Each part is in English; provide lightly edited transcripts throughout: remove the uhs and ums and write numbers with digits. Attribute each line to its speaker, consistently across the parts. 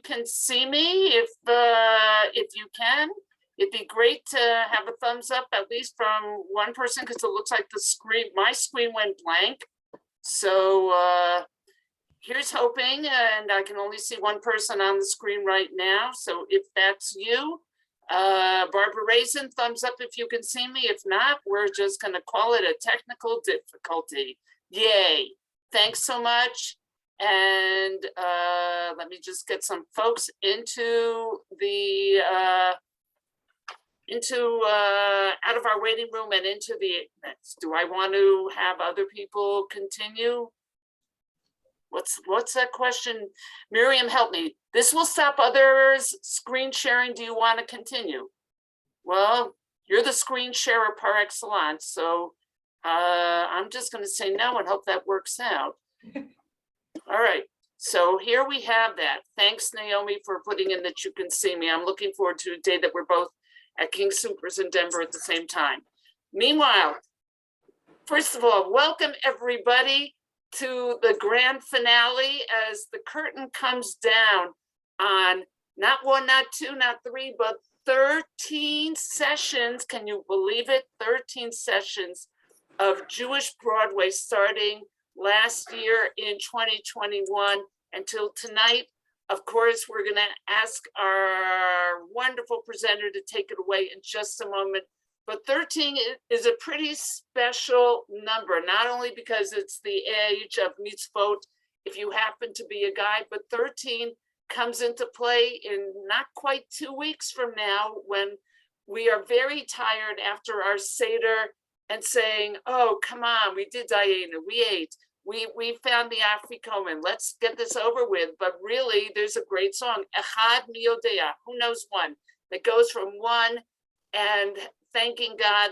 Speaker 1: can see me, if you can. It'd be great to have a thumbs up, at least from one person, because it looks like my screen went blank. So here's hoping, and I can only see one person on the screen right now. So if that's you, Barbara Raizen, thumbs up if you can see me. If not, we're just gonna call it a technical difficulty. Yay, thanks so much. And let me just get some folks into the out of our waiting room and into the events. Do I want to have other people continue? What's that question? Miriam, help me. This will stop others screen sharing. Do you want to continue? Well, you're the screen sharer par excellence, so I'm just going to say no and hope that works out. All right, so here we have that. Thanks, Naomi, for putting in that you can see me. I'm looking forward to a day that we're both at King Soopers in Denver at the same time. Meanwhile, first of all, welcome everybody to the grand finale as the curtain comes down on not one, not two, not three, but 13 sessions. Can you believe it? 13 sessions of Jewish Broadway starting last year in 2021 until tonight. Of course, we're going to ask our wonderful presenter to take it away in just a moment. But 13 is a pretty special number, not only because it's the age of mitzvot, if you happen to be a guy, but 13 comes into play in not quite 2 weeks from now, when we are very tired after our Seder and saying, oh, come on, we did Diana, we ate. We found the Afrikomen. Let's get this over with. But really, there's a great song, Echad Miyodea, who knows one, that goes from one and thanking God,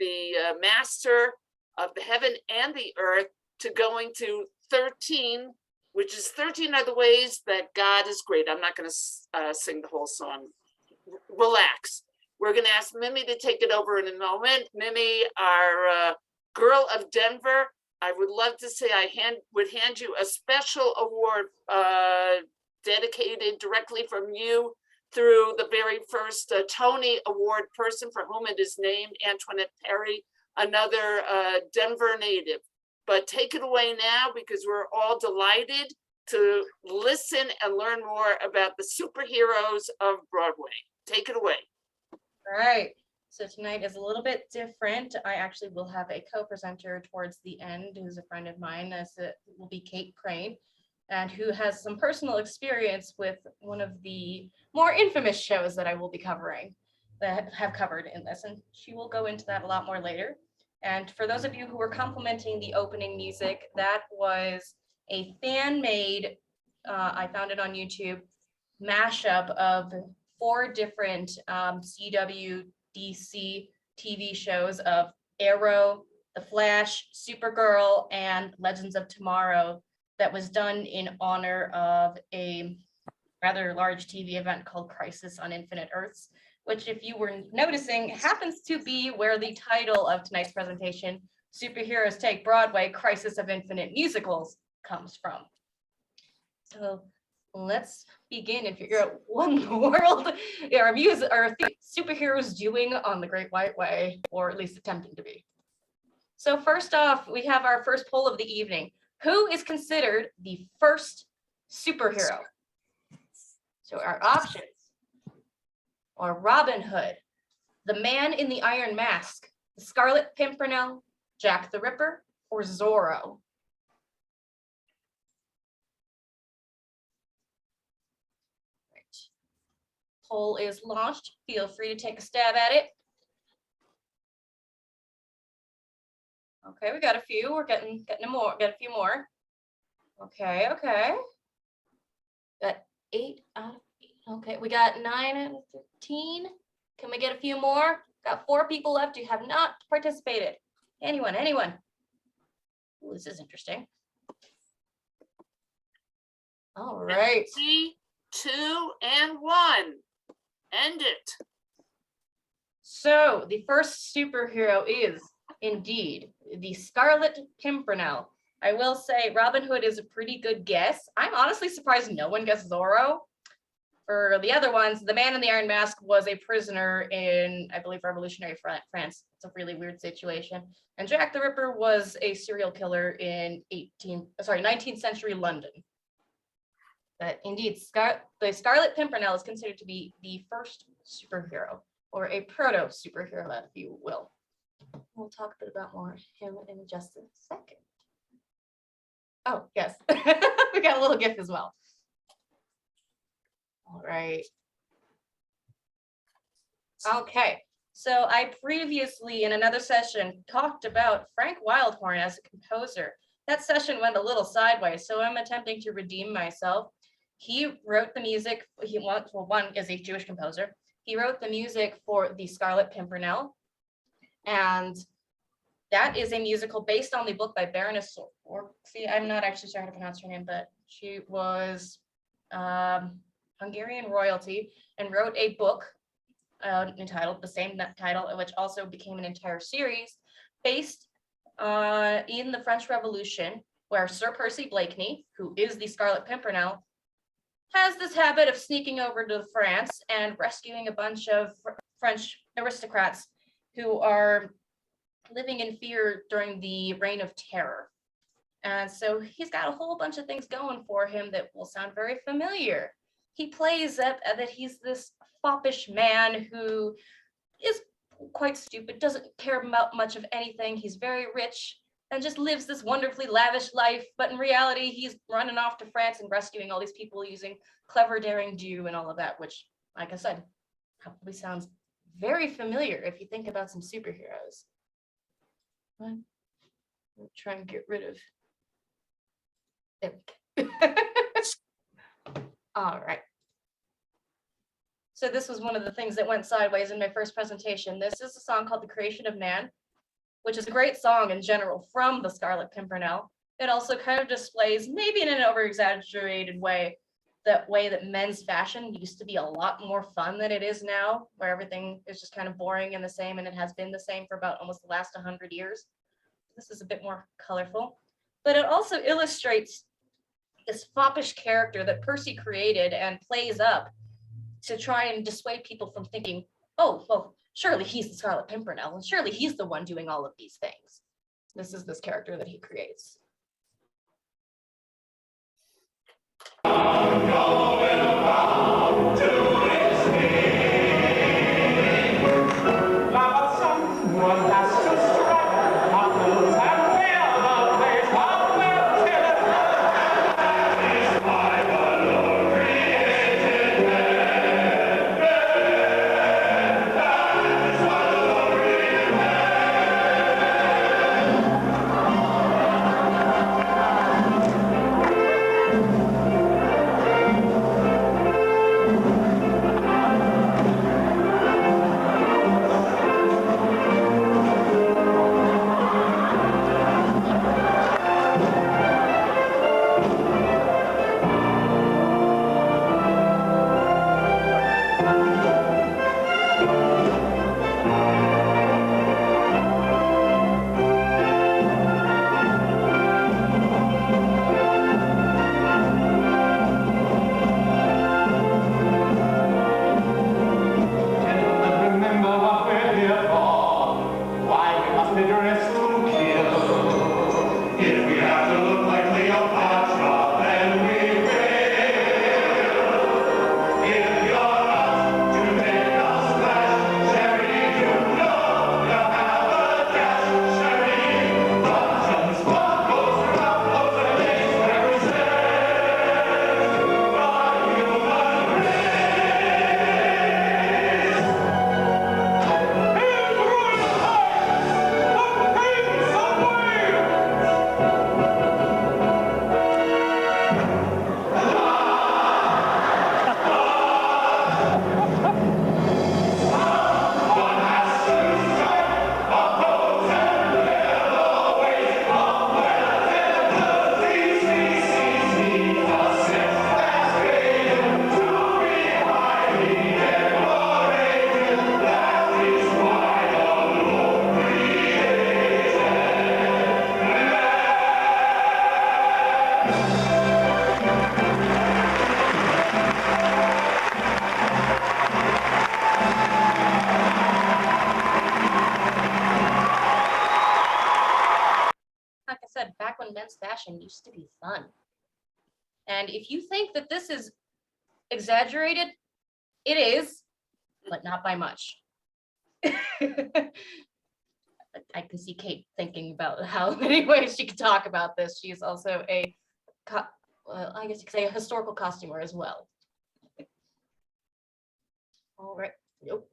Speaker 1: the master of the heaven and the earth, to going to 13, which is 13 other ways that God is great. I'm not going to sing the whole song. Relax. We're going to ask Mimi to take it over in a moment. Mimi, our girl of Denver, I would love to say I would hand you a special award dedicated directly from you through the very first Tony Award person for whom it is named, Antoinette Perry, another Denver native. But take it away now, because we're all delighted to listen and learn more about the superheroes of Broadway. Take it away.
Speaker 2: All right. So tonight is a little bit different. I actually will have a co-presenter towards the end, who's a friend of mine. It will be Kate Crane, and who has some personal experience with one of the more infamous shows that I will be covering, that have covered in this, and she will go into that a lot more later. And for those of you who were complimenting the opening music, that was a fan-made, I found it on YouTube, mashup of 4 different CW, DC TV shows of Arrow, The Flash, Supergirl, and Legends of Tomorrow, that was done in honor of a rather large TV event called Crisis on Infinite Earths, which, if you were noticing, happens to be where the title of tonight's presentation, Superheroes Take Broadway, Crisis of Infinite Musicals, comes from. So let's begin and figure out what in the world are superheroes doing on the Great White Way, or at least attempting to be. So first off, we have our first poll of the evening. Who is considered the first superhero? So our options are Robin Hood, the Man in the Iron Mask, the Scarlet Pimpernel, Jack the Ripper, or Zorro. Right. Poll is launched. Feel free to take a stab at it. Okay, we got a few. We're getting more. Got a few more. Okay. Got 8 out of 8. Okay, we got 9 out of 13. Can we get a few more? Got 4 people left who have not participated. Anyone? Ooh, this is interesting. All right.
Speaker 1: 3, 2, and 1. End it.
Speaker 2: So the first superhero is indeed the Scarlet Pimpernel. I will say Robin Hood is a pretty good guess. I'm honestly surprised no one guessed Zorro. For the other ones, the man in the iron mask was a prisoner in, I believe, revolutionary France. It's a really weird situation. And Jack the Ripper was a serial killer in 19th century London. But indeed, the Scarlet Pimpernel is considered to be the first superhero, or a proto-superhero, if you will. We'll talk a bit about more him in just a second. Oh, yes. We got a little GIF as well. All right. Okay, so I previously in another session talked about Frank Wildhorn as a composer. That session went a little sideways, so I'm attempting to redeem myself. He wrote the music, one is a Jewish composer. He wrote the music for the Scarlet Pimpernel, and that is a musical based on the book by Baroness Orczy. I'm not actually sure how to pronounce her name, but she was Hungarian royalty and wrote a book entitled the same title, which also became an entire series based in the French Revolution, where Sir Percy Blakeney, who is the Scarlet Pimpernel, has this habit of sneaking over to France and rescuing a bunch of French aristocrats who are living in fear during the Reign of Terror. And so he's got a whole bunch of things going for him that will sound very familiar. He plays up that he's this foppish man who is quite stupid, doesn't care about much of anything. He's very rich and just lives this wonderfully lavish life. But in reality, he's running off to France and rescuing all these people using clever daring do and all of that, which, like I said, probably sounds very familiar if you think about some superheroes. I'll try and get rid of. There we go. All right. So this was one of the things that went sideways in my first presentation. This is a song called The Creation of Man, which is a great song in general from the Scarlet Pimpernel. It also kind of displays, maybe in an over-exaggerated way, that way that men's fashion used to be a lot more fun than it is now, where everything is just kind of boring and the same, and it has been the same for about almost the last 100 years. This is a bit more colorful, but it also illustrates this foppish character that Percy created and plays up to try and dissuade people from thinking, oh, well, surely he's the Scarlet Pimpernel, and surely he's the one doing all of these things. This is this character that he creates. when men's fashion used to be fun. And if you think that this is exaggerated, it is, but not by much. I can see Kate thinking about how many ways she could talk about this. She is also well, I guess you could say a historical costumer as well. All right. Nope.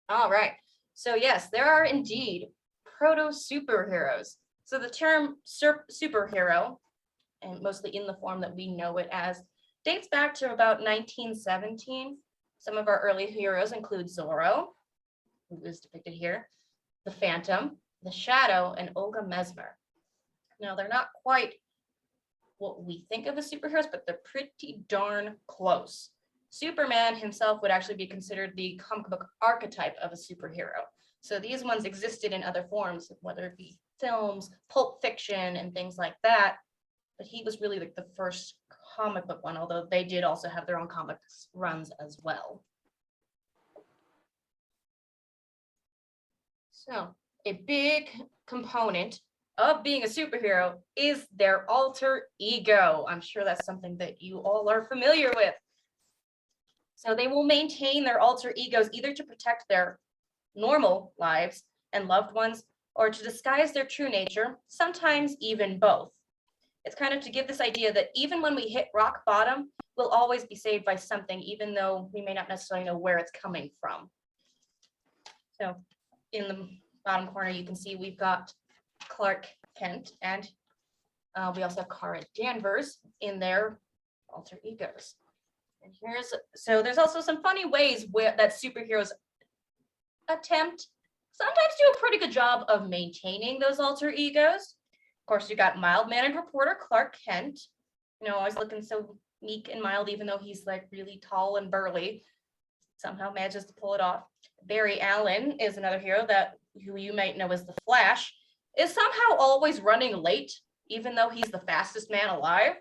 Speaker 2: All right. So yes, there are indeed proto-superheroes. So the term superhero, and mostly in the form that we know it as, dates back to about 1917. Some of our early heroes include Zorro, who is depicted here, the Phantom, the Shadow, and Olga Mesmer. Now, they're not quite what we think of as superheroes, but they're pretty darn close. Superman himself would actually be considered the comic book archetype of a superhero. So these ones existed in other forms, whether it be films, Pulp Fiction, and things like that. But he was really like the first comic book one, although they did also have their own comics runs as well. So a big component of being a superhero is their alter ego. I'm sure that's something that you all are familiar with. So they will maintain their alter egos either to protect their normal lives and loved ones, or to disguise their true nature, sometimes even both. It's kind of to give this idea that even when we hit rock bottom, we'll always be saved by something, even though we may not necessarily know where it's coming from. So in the bottom corner, you can see we've got Clark Kent, and we also have Kara Danvers in their alter egos. And there's also some funny ways that superheroes attempt, sometimes do a pretty good job of maintaining those alter egos. Of course, you got mild-mannered reporter Clark Kent, always looking so meek and mild, even though he's like really tall and burly, somehow manages to pull it off. Barry Allen is another hero who you might know as the Flash, is somehow always running late, even though he's the fastest man alive.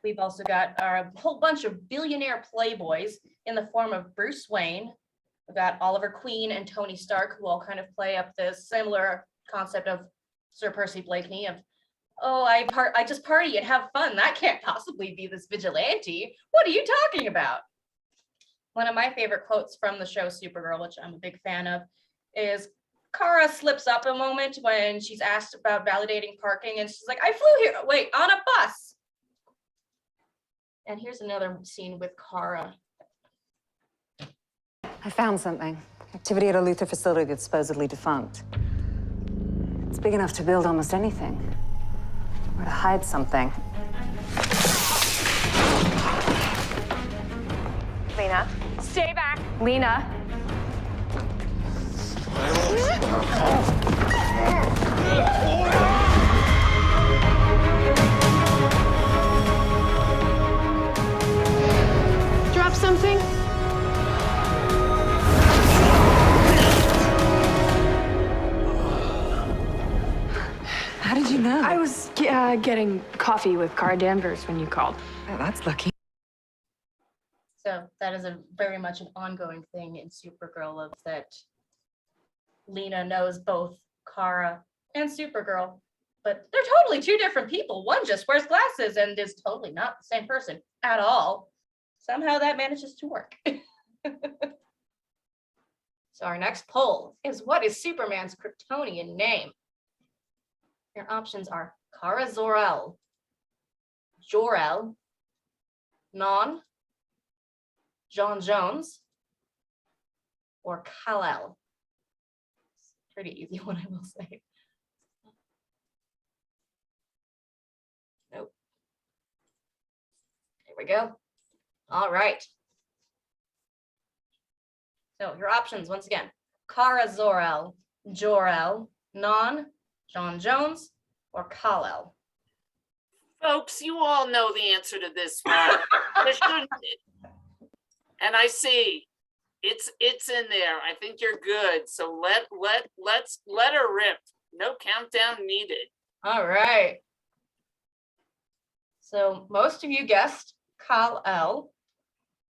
Speaker 2: We've also got a whole bunch of billionaire playboys in the form of Bruce Wayne. We've got Oliver Queen and Tony Stark, who all kind of play up this similar concept of Sir Percy Blakeney of, oh, I just party and have fun. That can't possibly be this vigilante. What are you talking about? One of my favorite quotes from the show Supergirl, which I'm a big fan of, is Kara slips up a moment when she's asked about validating parking, and she's like, I flew here, wait, on a bus. And here's another scene with Kara.
Speaker 3: I found something. Activity at a Luther facility that's supposedly defunct. It's big enough to build almost anything. Or to hide something.
Speaker 4: Lena, stay back. Lena. Drop something.
Speaker 3: How did you know?
Speaker 4: I was getting coffee with Kara Danvers when you called.
Speaker 3: Oh, that's lucky.
Speaker 2: So that is very much an ongoing thing in Supergirl, of that Lena knows both Kara and Supergirl, but they're totally two different people. One just wears glasses and is totally not the same person at all. Somehow that manages to work. So our next poll is, what is Superman's Kryptonian name? Your options are Kara Zor-El, Jor-El, Non, John Jones, or Kal-El. Pretty easy one, I will say. Nope. There we go. All right. So your options, once again, Kara Zor-El, Jor-El, Non, John Jones, or Kal-El.
Speaker 1: Folks, you all know the answer to this one. And I see it's in there. I think you're good. So let's let her rip. No countdown needed.
Speaker 2: All right. So most of you guessed Kal-El.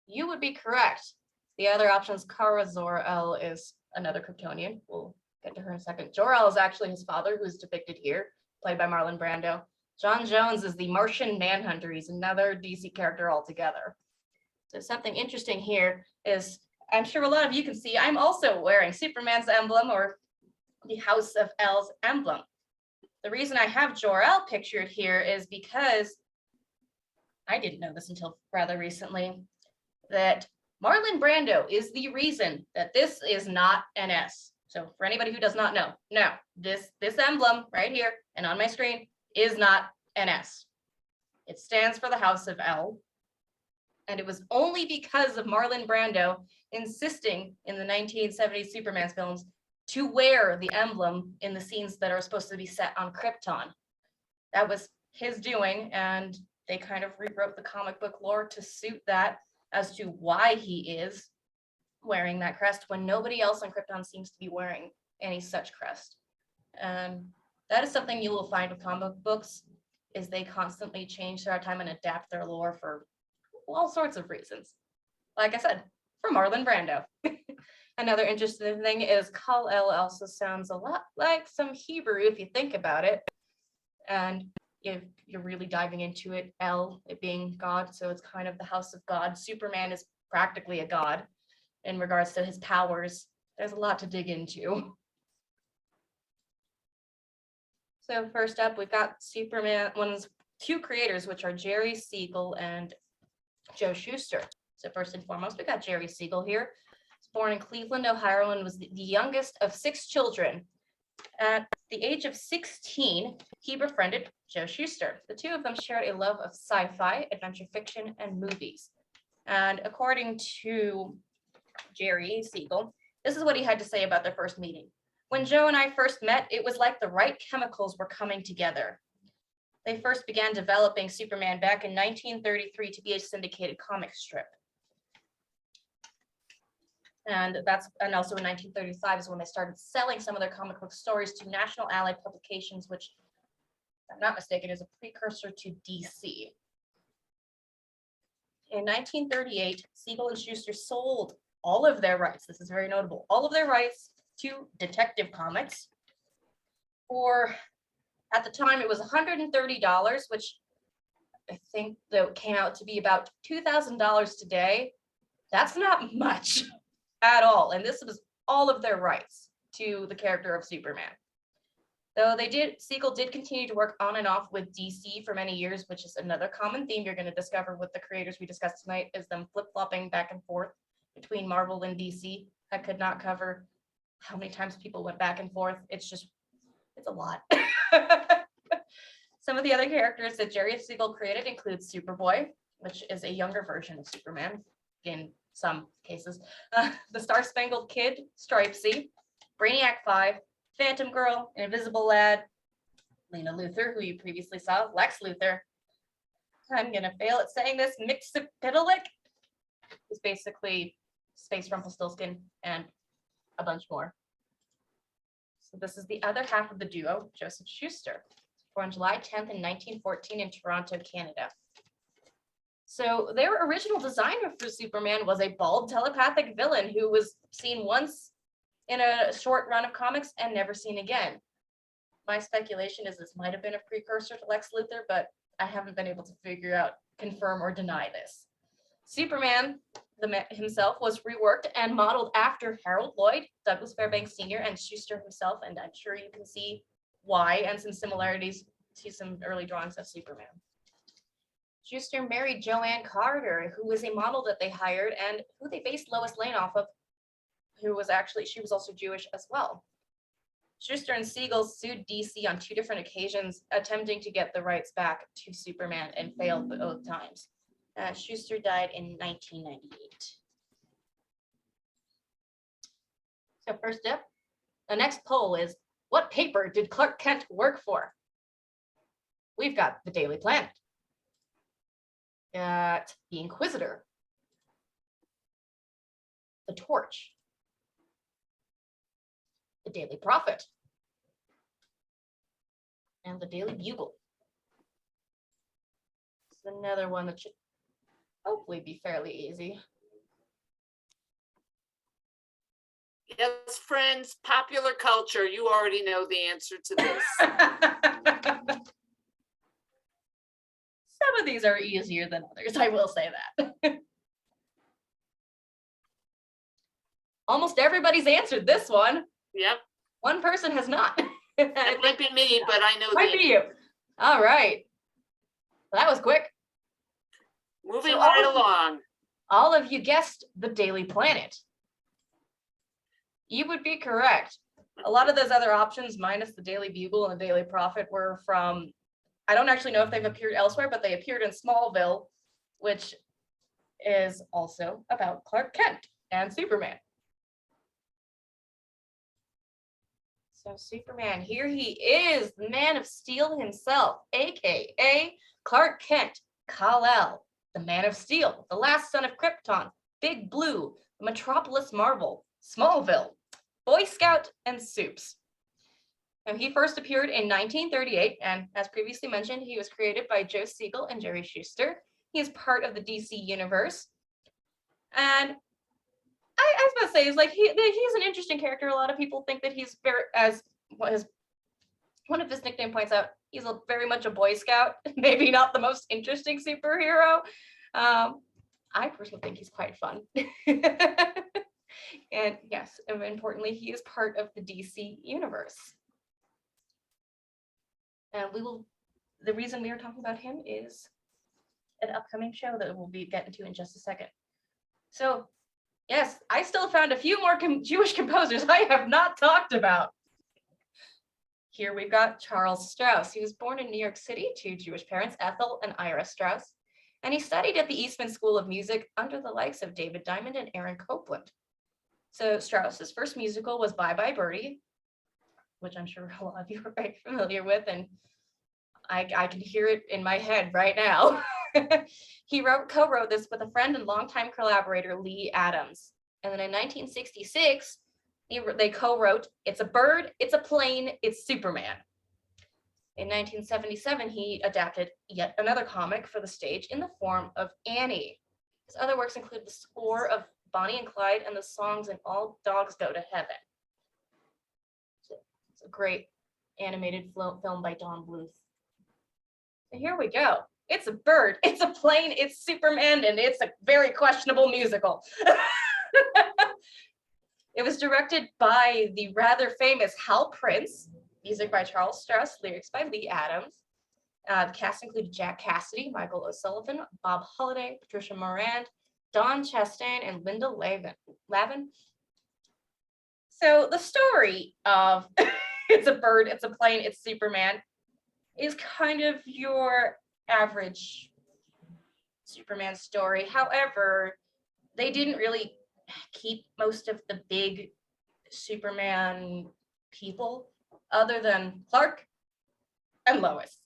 Speaker 2: You would be correct. The other options, Kara Zor-El is another Kryptonian. We'll Get to her in a second. Jor-El is actually his father, who is depicted here, played by Marlon Brando. John Jones is the Martian Manhunter. He's another DC character altogether. So something interesting here is, I'm sure a lot of you can see, I'm also wearing Superman's emblem, or the House of L's emblem. The reason I have Jor-El pictured here is because I didn't know this until rather recently, that Marlon Brando is the reason that this is not an S. So for anybody who does not know, no, this emblem right here and on my screen is not an S. It stands for the House of L. And it was only because of Marlon Brando insisting in the 1970s Superman films to wear the emblem in the scenes that are supposed to be set on Krypton. That was his doing, and they kind of rewrote the comic book lore to suit that as to why he is wearing that crest when nobody else on Krypton seems to be wearing any such crest. And that is something you will find with comic books, is they constantly change throughout time and adapt their lore for all sorts of reasons. Like I said, for Marlon Brando. Another interesting thing is Kal-El also sounds a lot like some Hebrew if you think about it. And if you're really diving into it, El, it being God, so it's kind of the house of God. Superman is practically a god in regards to his powers. There's a lot to dig into. So first up, we've got Superman, two creators, which are Jerry Siegel and Joe Shuster. So first and foremost, we got Jerry Siegel here. He was born in Cleveland, Ohio, and was the youngest of 6 children. At the age of 16, he befriended Joe Shuster. The two of them shared a love of sci-fi, adventure fiction, and movies. And according to Jerry Siegel, this is what he had to say about their first meeting. When Joe and I first met, it was like the right chemicals were coming together. They first began developing Superman back in 1933 to be a syndicated comic strip. And also in 1935 is when they started selling some of their comic book stories to National Allied Publications, which, if I'm not mistaken, is a precursor to DC. In 1938, Siegel and Shuster sold all of their rights, this is very notable, all of their rights to Detective Comics for, at the time, it was $130, which I think that came out to be about $2,000 today. That's not much at all. And this was all of their rights to the character of Superman. Though Siegel did continue to work on and off with DC for many years, which is another common theme you're going to discover with the creators we discussed tonight, is them flip-flopping back and forth between Marvel and DC. I could not cover how many times people went back and forth. It's a lot. Some of the other characters that Jerry Siegel created include Superboy, which is a younger version of Superman in some cases, the Star-Spangled Kid, Stripesy, Brainiac 5, Phantom Girl, Invisible Lad, Lena Luthor, who you previously saw, Lex Luthor. I'm gonna fail at saying this, Mxyzptlk, is basically Space Rumpelstiltskin, and a bunch more. So this is the other half of the duo, Joseph Shuster, born July 10th in 1914 in Toronto, Canada. So their original designer for Superman was a bald telepathic villain who was seen once in a short run of comics and never seen again. My speculation is this might have been a precursor to Lex Luthor, but I haven't been able to confirm or deny this. Superman himself was reworked and modeled after Harold Lloyd, Douglas Fairbanks Sr., and Shuster himself, and I'm sure you can see why, and some similarities to some early drawings of Superman. Shuster married Joanne Carter, who was a model that they hired and who they based Lois Lane off of, she was also Jewish as well. Shuster and Siegel sued DC on 2 different occasions, attempting to get the rights back to Superman, and failed both times. Shuster died in 1998. So first up, the next poll is, what paper did Clark Kent work for? We've got the Daily Planet, got the Inquisitor, the Torch, the Daily Prophet, and the Daily Bugle. This is another one that should hopefully be fairly easy.
Speaker 1: Yes, friends, popular culture. You already know the answer to this.
Speaker 2: Some of these are easier than others, I will say that. Almost everybody's answered this one.
Speaker 1: Yep,
Speaker 2: One person has not.
Speaker 1: it might be me, but I know
Speaker 2: Might
Speaker 1: the
Speaker 2: be you. All right. That was quick.
Speaker 1: moving
Speaker 2: So
Speaker 1: right along.
Speaker 2: All of you guessed the Daily Planet. You would be correct. A lot of those other options, minus the Daily Bugle and the Daily Prophet, were from, I don't actually know if they've appeared elsewhere, but they appeared in Smallville, which is also about Clark Kent and Superman. So Superman, here he is, the Man of Steel himself, aka Clark Kent, Kal-El, the Man of Steel, the last son of Krypton, Big Blue, Metropolis Marvel, Smallville, Boy Scout, and Supes. Now, he first appeared in 1938, and as previously mentioned, he was created by Joe Siegel and Jerry Schuster. He is part of the DC universe. And I was about to say, is like he's an interesting character. A lot of people think that he's very, as one of his nickname points out, he's very much a Boy Scout. Maybe not the most interesting superhero. I personally think he's quite fun. And yes, importantly, he is part of the DC universe. And the reason we are talking about him is an upcoming show that we'll be getting to in just a second. So yes, I still found a few more Jewish composers I have not talked about. Here we've got Charles Strauss. He was born in New York City to Jewish parents, Ethel and Ira Strauss, and he studied at the Eastman School of Music under the likes of David Diamond and Aaron Copland. So Strauss's first musical was Bye Bye Birdie, which I'm sure a lot of you are very familiar with, and I can hear it in my head right now. He co-wrote this with a friend and longtime collaborator, Lee Adams. And then in 1966, they co-wrote It's a Bird, It's a Plane, It's Superman. In 1977, he adapted yet another comic for the stage in the form of Annie. His other works include the score of Bonnie and Clyde and the songs in All Dogs Go to Heaven. It's a great animated film by Don Bluth. So here we go. It's a bird, it's a plane, it's Superman, and it's a very questionable musical. It was directed by the rather famous Hal Prince, music by Charles Strauss, lyrics by Lee Adams. The cast included Jack Cassidy, Michael O'Sullivan, Bob Holliday, Patricia Morand, Don Chastain, and Linda Lavin. So the story of It's a Bird, It's a Plane, It's Superman is kind of your average Superman story. However, they didn't really keep most of the big Superman people other than Clark and Lois.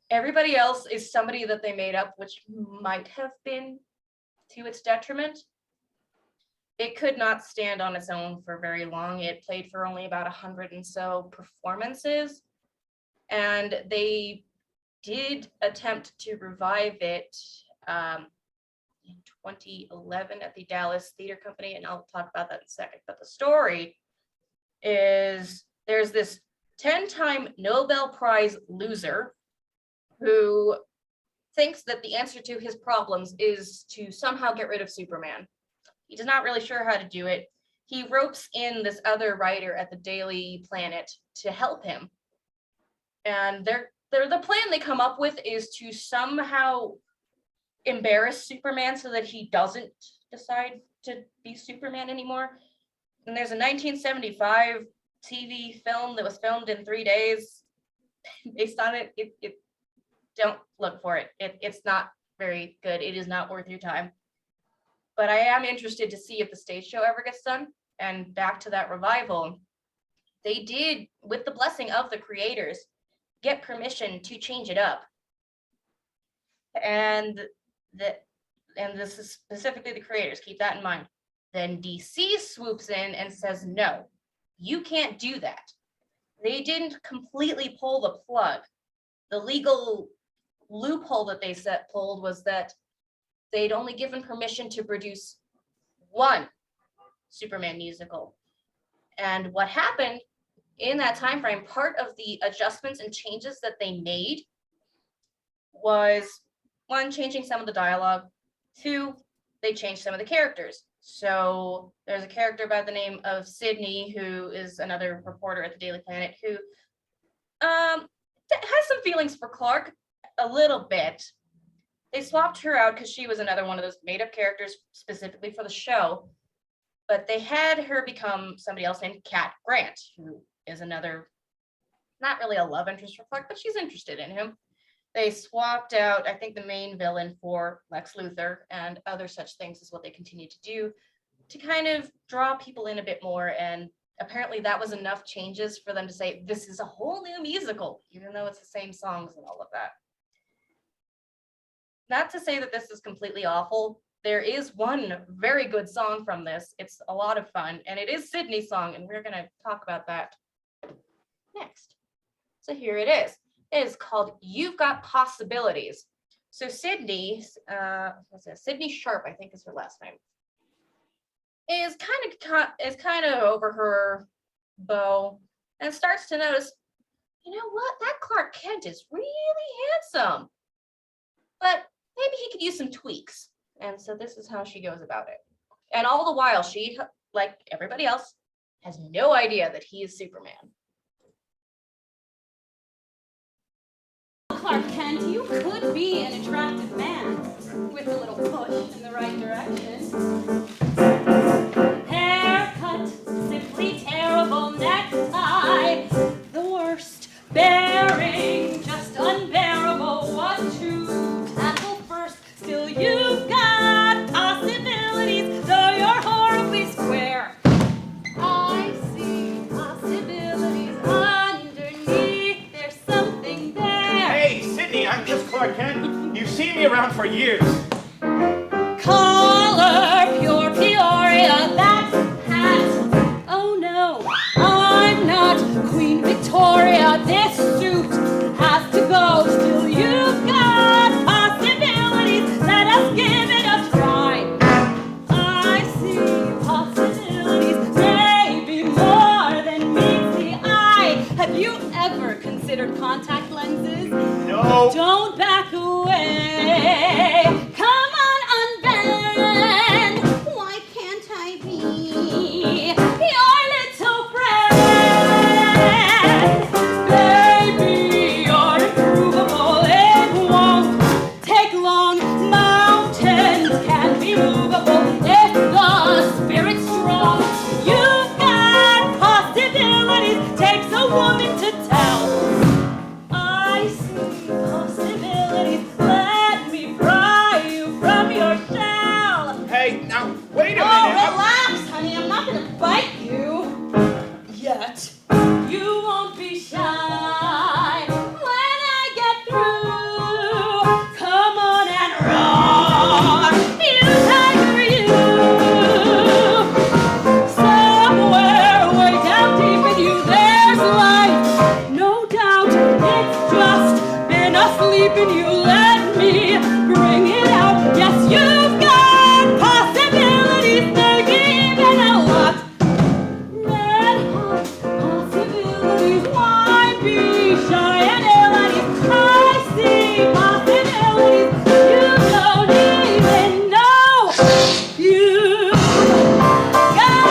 Speaker 2: Everybody else is somebody that they made up, which might have been to its detriment. It could not stand on its own for very long. It played for only about 100 and so performances. And they did attempt to revive it in 2011 at the Dallas Theater Company, and I'll talk about that in a second. But the story is there's this 10-time Nobel Prize loser who thinks that the answer to his problems is to somehow get rid of Superman. He's not really sure how to do it. He ropes in this other writer at the Daily Planet to help him. And the plan they come up with is to somehow embarrass Superman so that he doesn't decide to be Superman anymore. And there's a 1975 TV film that was filmed in 3 days based on it. Don't look for it. It's not very good. It is not worth your time. But I am interested to see if the stage show ever gets done. And back to that revival, they did, with the blessing of the creators, get permission to change it up. And this is specifically the creators, keep that in mind. Then DC swoops in and says, no, you can't do that. They didn't completely pull the plug. The legal loophole that they pulled was that they'd only given permission to produce one Superman musical. And what happened in that time frame, part of the adjustments and changes that they made was, one, changing some of the dialogue, two, they changed some of the characters. So there's a character by the name of Sydney, who is another reporter at the Daily Planet, who has some feelings for Clark, a little bit. They swapped her out because she was another one of those made-up characters specifically for the show. But they had her become somebody else named Cat Grant, who is another, not really a love interest for Clark, but she's interested in him. They swapped out, I think, the main villain for Lex Luthor, and other such things is what they continue to do to kind of draw people in a bit more. And apparently that was enough changes for them to say, this is a whole new musical, even though it's the same songs and all of that. Not to say that this is completely awful. There is one very good song from this. It's a lot of fun, and it is Sydney's song, and we're going to talk about that next. So here it is. It is called You've Got Possibilities. So Sydney, Sydney Sharp, I think is her last name, is kind of over her bow and starts to notice, you know what, that Clark Kent is really handsome, but maybe he could use some tweaks. And so this is how she goes about it. And all the while, she, like everybody else, has no idea that he is Superman.
Speaker 5: Clark Kent, you could be an attractive man with a little push in the right direction. Haircut, simply terrible. Necktie, the worst. Bearing, just unbearable. What to tackle first? Still, you've got possibilities, though you're horribly square. I see possibilities underneath. There's something there.
Speaker 6: Hey, Sydney, I'm just Clark Kent. You've seen me around for years.
Speaker 5: Color, pure Peoria, that hat. Oh no, I'm not Queen Victoria. This suit has to go. Still, you've got possibilities. Let us give it a try. I see possibilities, maybe more than meets the eye. Have you ever considered contact lenses?
Speaker 6: No.
Speaker 5: Don't back away. Come on, unbend. Why can't I be your little friend? Baby, you're improvable. It won't take long. Mountains can be movable if the spirit's strong. You've got possibilities. Takes a woman to tell. I see possibilities. Let me pry you from your shell.
Speaker 6: Hey, now, wait a
Speaker 5: Oh,
Speaker 6: minute.
Speaker 5: relax, honey. I'm not gonna bite you. Yet. You won't be shy when I get through. Come on and roar. You tiger, you. Somewhere way down deep in you, there's life. No doubt it's just been asleep in you. Let me bring it out. Yes, you've got possibilities, maybe even a lot. Red hot possibilities. Why be shy and ill? I see possibilities. You don't even know. You got.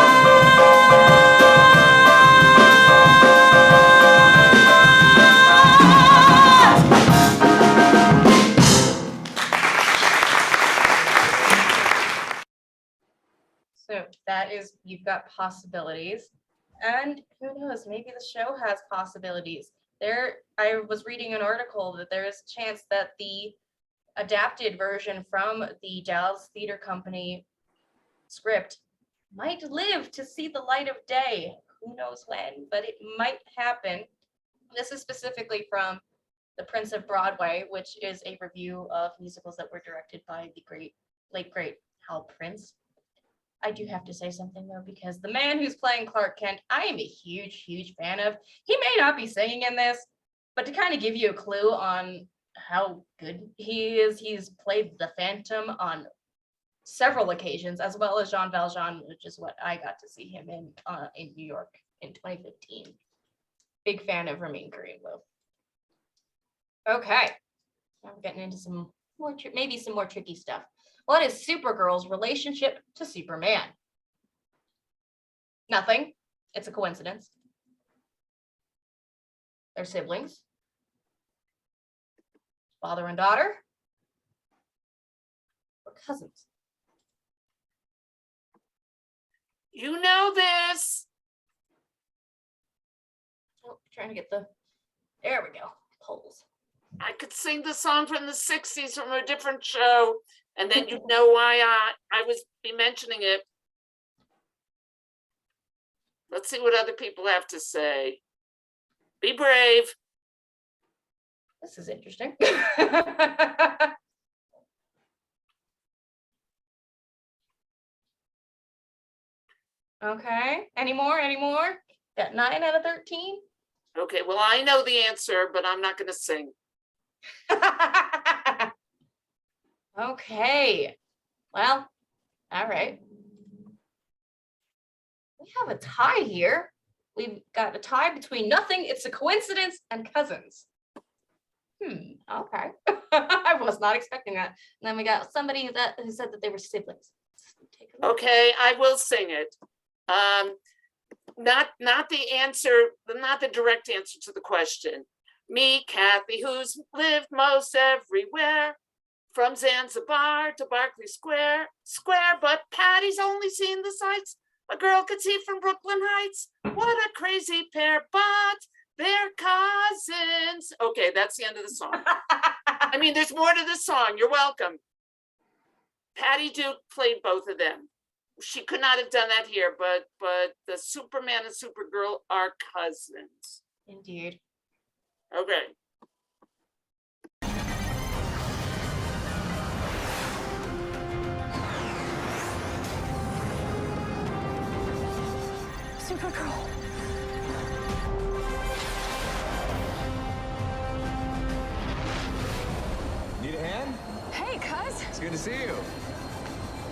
Speaker 2: So that is You've Got Possibilities. And who knows, maybe the show has possibilities. I was reading an article that there is a chance that the adapted version from the Dallas Theater Company script might live to see the light of day. Who knows when, but it might happen. This is specifically from The Prince of Broadway, which is a review of musicals that were directed by the late great Hal Prince. I do have to say something though, because the man who's playing Clark Kent, I am a huge fan of. He may not be singing in this, but to kind of give you a clue on how good he is, he's played the Phantom on several occasions, as well as Jean Valjean, which is what I got to see him in New York in 2015. Big fan of Ramin Karim, though. Okay, now we're getting into some more, maybe some more tricky stuff. What is Supergirl's relationship to Superman? Nothing. It's a coincidence. They're siblings. Father and daughter. Or cousins.
Speaker 1: You know this.
Speaker 2: Oh, trying to get the, there we go, polls.
Speaker 1: I could sing the song from the 60s from a different show, and then you'd know why I was be mentioning it. Let's see what other people have to say. Be brave.
Speaker 2: This is interesting. Okay, any more? Got 9 out of 13.
Speaker 1: Okay, well, I know the answer, but I'm not going to sing.
Speaker 2: Okay, well, all right. We have a tie here. We've got a tie between nothing, it's a coincidence, and cousins. Okay. I was not expecting that. And then we got somebody who said that they were siblings. Take a look.
Speaker 1: Okay, I will sing it. Not the answer, not the direct answer to the question. Me, Kathy, who's lived most everywhere, from Zanzibar to Berkeley Square, but Patty's only seen the sights a girl could see from Brooklyn Heights. What a crazy pair, but they're cousins. Okay, that's the end of the song. I mean, there's more to the song. You're welcome. Patty Duke played both of them. She could not have done that here, but the Superman and Supergirl are cousins.
Speaker 2: Indeed.
Speaker 1: Okay.
Speaker 3: Supergirl.
Speaker 7: Need a hand?
Speaker 3: Hey, cuz.
Speaker 7: It's good to see you.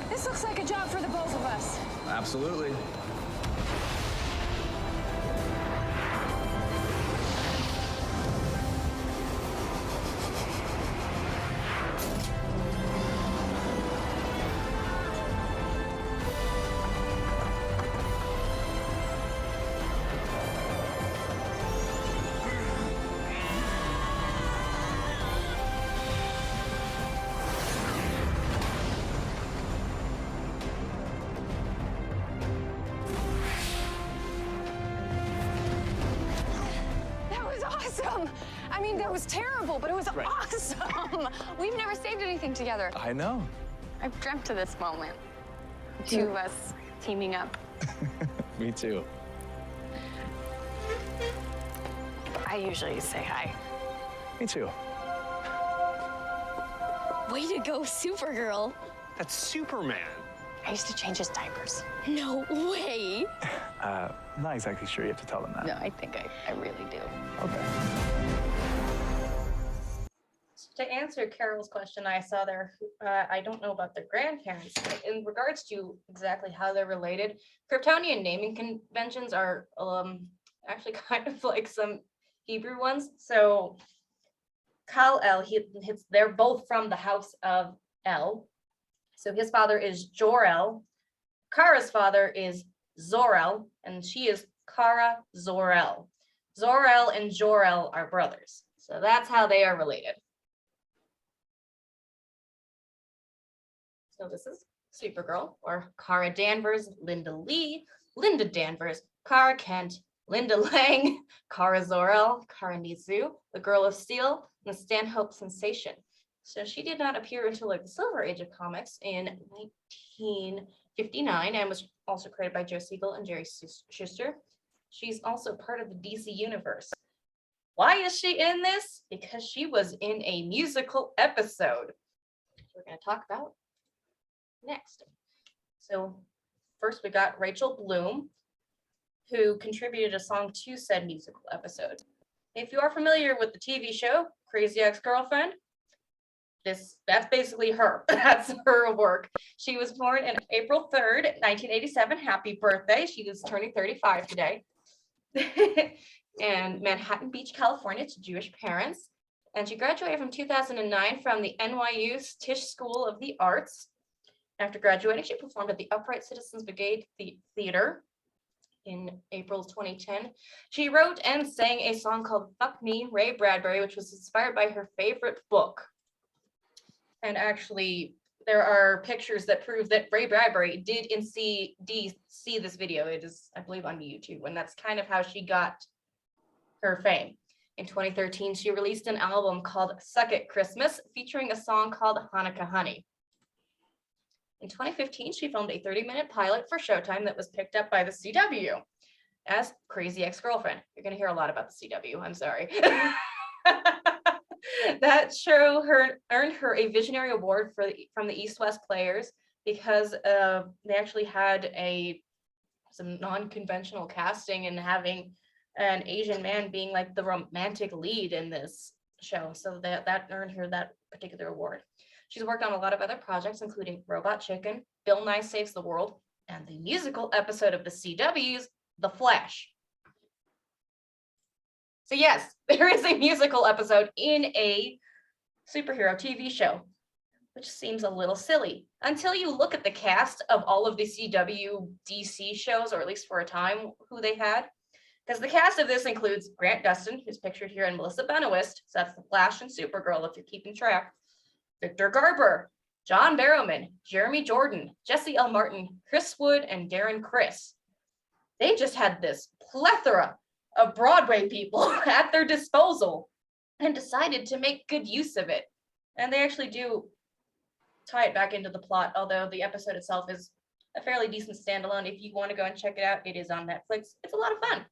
Speaker 3: This looks like a job for the both of us.
Speaker 7: Absolutely.
Speaker 3: Awesome. I mean, that was terrible, but it was awesome. We've never saved anything together.
Speaker 7: I know.
Speaker 4: I've dreamt of this moment. Two of us teaming up.
Speaker 7: Me too.
Speaker 4: I usually say hi.
Speaker 7: Me too.
Speaker 8: Way to go, Supergirl.
Speaker 6: That's Superman.
Speaker 4: I used to change his diapers.
Speaker 8: No way.
Speaker 7: I'm not exactly sure you have to tell them that.
Speaker 4: No, I think I really do.
Speaker 7: Okay.
Speaker 2: To answer Carol's question, I saw there, I don't know about their grandparents. In regards to exactly how they're related, Kryptonian naming conventions are actually kind of like some Hebrew ones. So Kal-El, they're both from the house of El. So his father is Jor-El. Kara's father is Zor-El, and she is Kara Zor-El. Zor-El and Jor-El are brothers. So that's how they are related. So this is Supergirl, or Kara Danvers, Linda Lee, Linda Danvers, Kara Kent, Linda Lang, Kara Zor-El, Kara Nizu, the Girl of Steel, and the Stanhope Sensation. So she did not appear until like the Silver Age of comics in 1959 and was also created by Joe Siegel and Jerry Schuster. She's also part of the DC universe. Why is she in this? Because she was in a musical episode, which we're going to talk about next. So first we got Rachel Bloom, who contributed a song to said musical episode. If you are familiar with the TV show Crazy Ex-Girlfriend, that's basically her. That's her work. She was born on April 3rd, 1987. Happy birthday. She was turning 35 today. And Manhattan Beach, California, to Jewish parents. And she graduated from 2009 from the NYU Tisch School of the Arts. After graduating, she performed at the Upright Citizens Brigade Theater in April 2010. She wrote and sang a song called Fuck Me, Ray Bradbury, which was inspired by her favorite book. And actually, there are pictures that prove that Ray Bradbury did see this video. It is, I believe, on YouTube, and that's kind of how she got her fame. In 2013, she released an album called Suck It Christmas, featuring a song called Hanukkah Honey. In 2015, she filmed a 30-minute pilot for Showtime that was picked up by the CW as Crazy Ex-Girlfriend. You're going to hear a lot about the CW, I'm sorry. That show earned her a Visionary Award from the East West Players because they actually had some non-conventional casting and having an Asian man being like the romantic lead in this show. So that earned her that particular award. She's worked on a lot of other projects, including Robot Chicken, Bill Nye Saves the World, and the musical episode of the CW's The Flash. So yes, there is a musical episode in a superhero TV show, which seems a little silly until you look at the cast of all of the CW DC shows, or at least for a time, who they had. Because the cast of this includes Grant Gustin, who's pictured here, and Melissa Benoist, so that's the Flash and Supergirl, if you're keeping track. Victor Garber, John Barrowman, Jeremy Jordan, Jesse L. Martin, Chris Wood, and Darren Criss. They just had this plethora of Broadway people at their disposal and decided to make good use of it. And they actually do tie it back into the plot, although the episode itself is a fairly decent standalone. If you want to go and check it out, it is on Netflix. It's a lot of fun.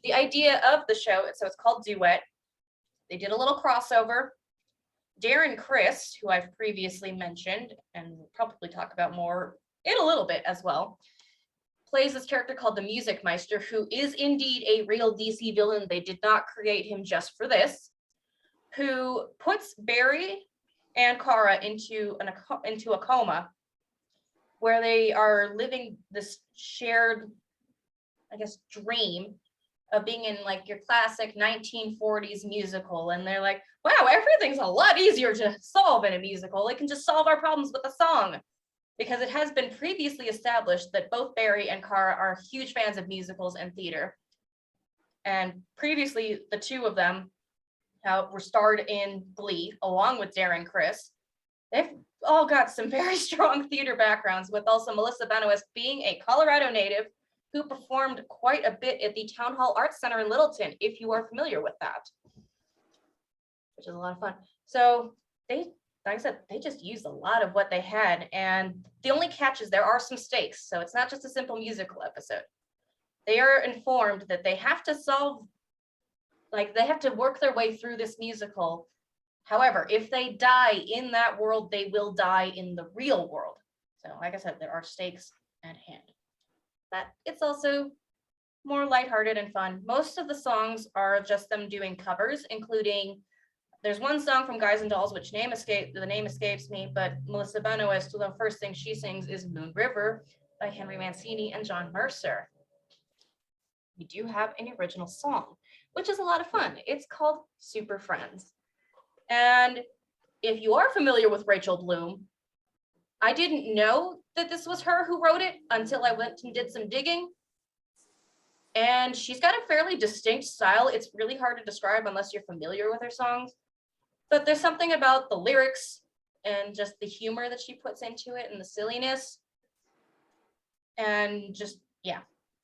Speaker 2: The idea of the show, so it's called Duet. They did a little crossover. Darren Criss, who I've previously mentioned, and we'll probably talk about more in a little bit as well, plays this character called the Music Meister, who is indeed a real DC villain. They did not create him just for this, who puts Barry and Kara into a coma where they are living this shared, I guess, dream of being in like your classic 1940s musical. And they're like, wow, everything's a lot easier to solve in a musical. They can just solve our problems with a song. Because it has been previously established that both Barry and Kara are huge fans of musicals and theater. And previously, the two of them were starred in Glee, along with Darren Criss. They've all got some very strong theater backgrounds, with also Melissa Benoist being a Colorado native who performed quite a bit at the Town Hall Arts Center in Littleton, if you are familiar with that, which is a lot of fun. So like I said, they just used a lot of what they had. And the only catch is there are some stakes. So it's not just a simple musical episode. They are informed that they have to they have to work their way through this musical. However, if they die in that world, they will die in the real world. So like I said, there are stakes at hand. But it's also more lighthearted and fun. Most of the songs are just them doing covers, including there's one song from Guys and Dolls, which the name escapes me, but Melissa Benoist, the first thing she sings is Moon River by Henry Mancini and John Mercer. We do have an original song, which is a lot of fun. It's called Super Friends. And if you are familiar with Rachel Bloom, I didn't know that this was her who wrote it until I went and did some digging. And she's got a fairly distinct style. It's really hard to describe unless you're familiar with her songs. But there's something about the lyrics and just the humor that she puts into it and the silliness. And just, yeah,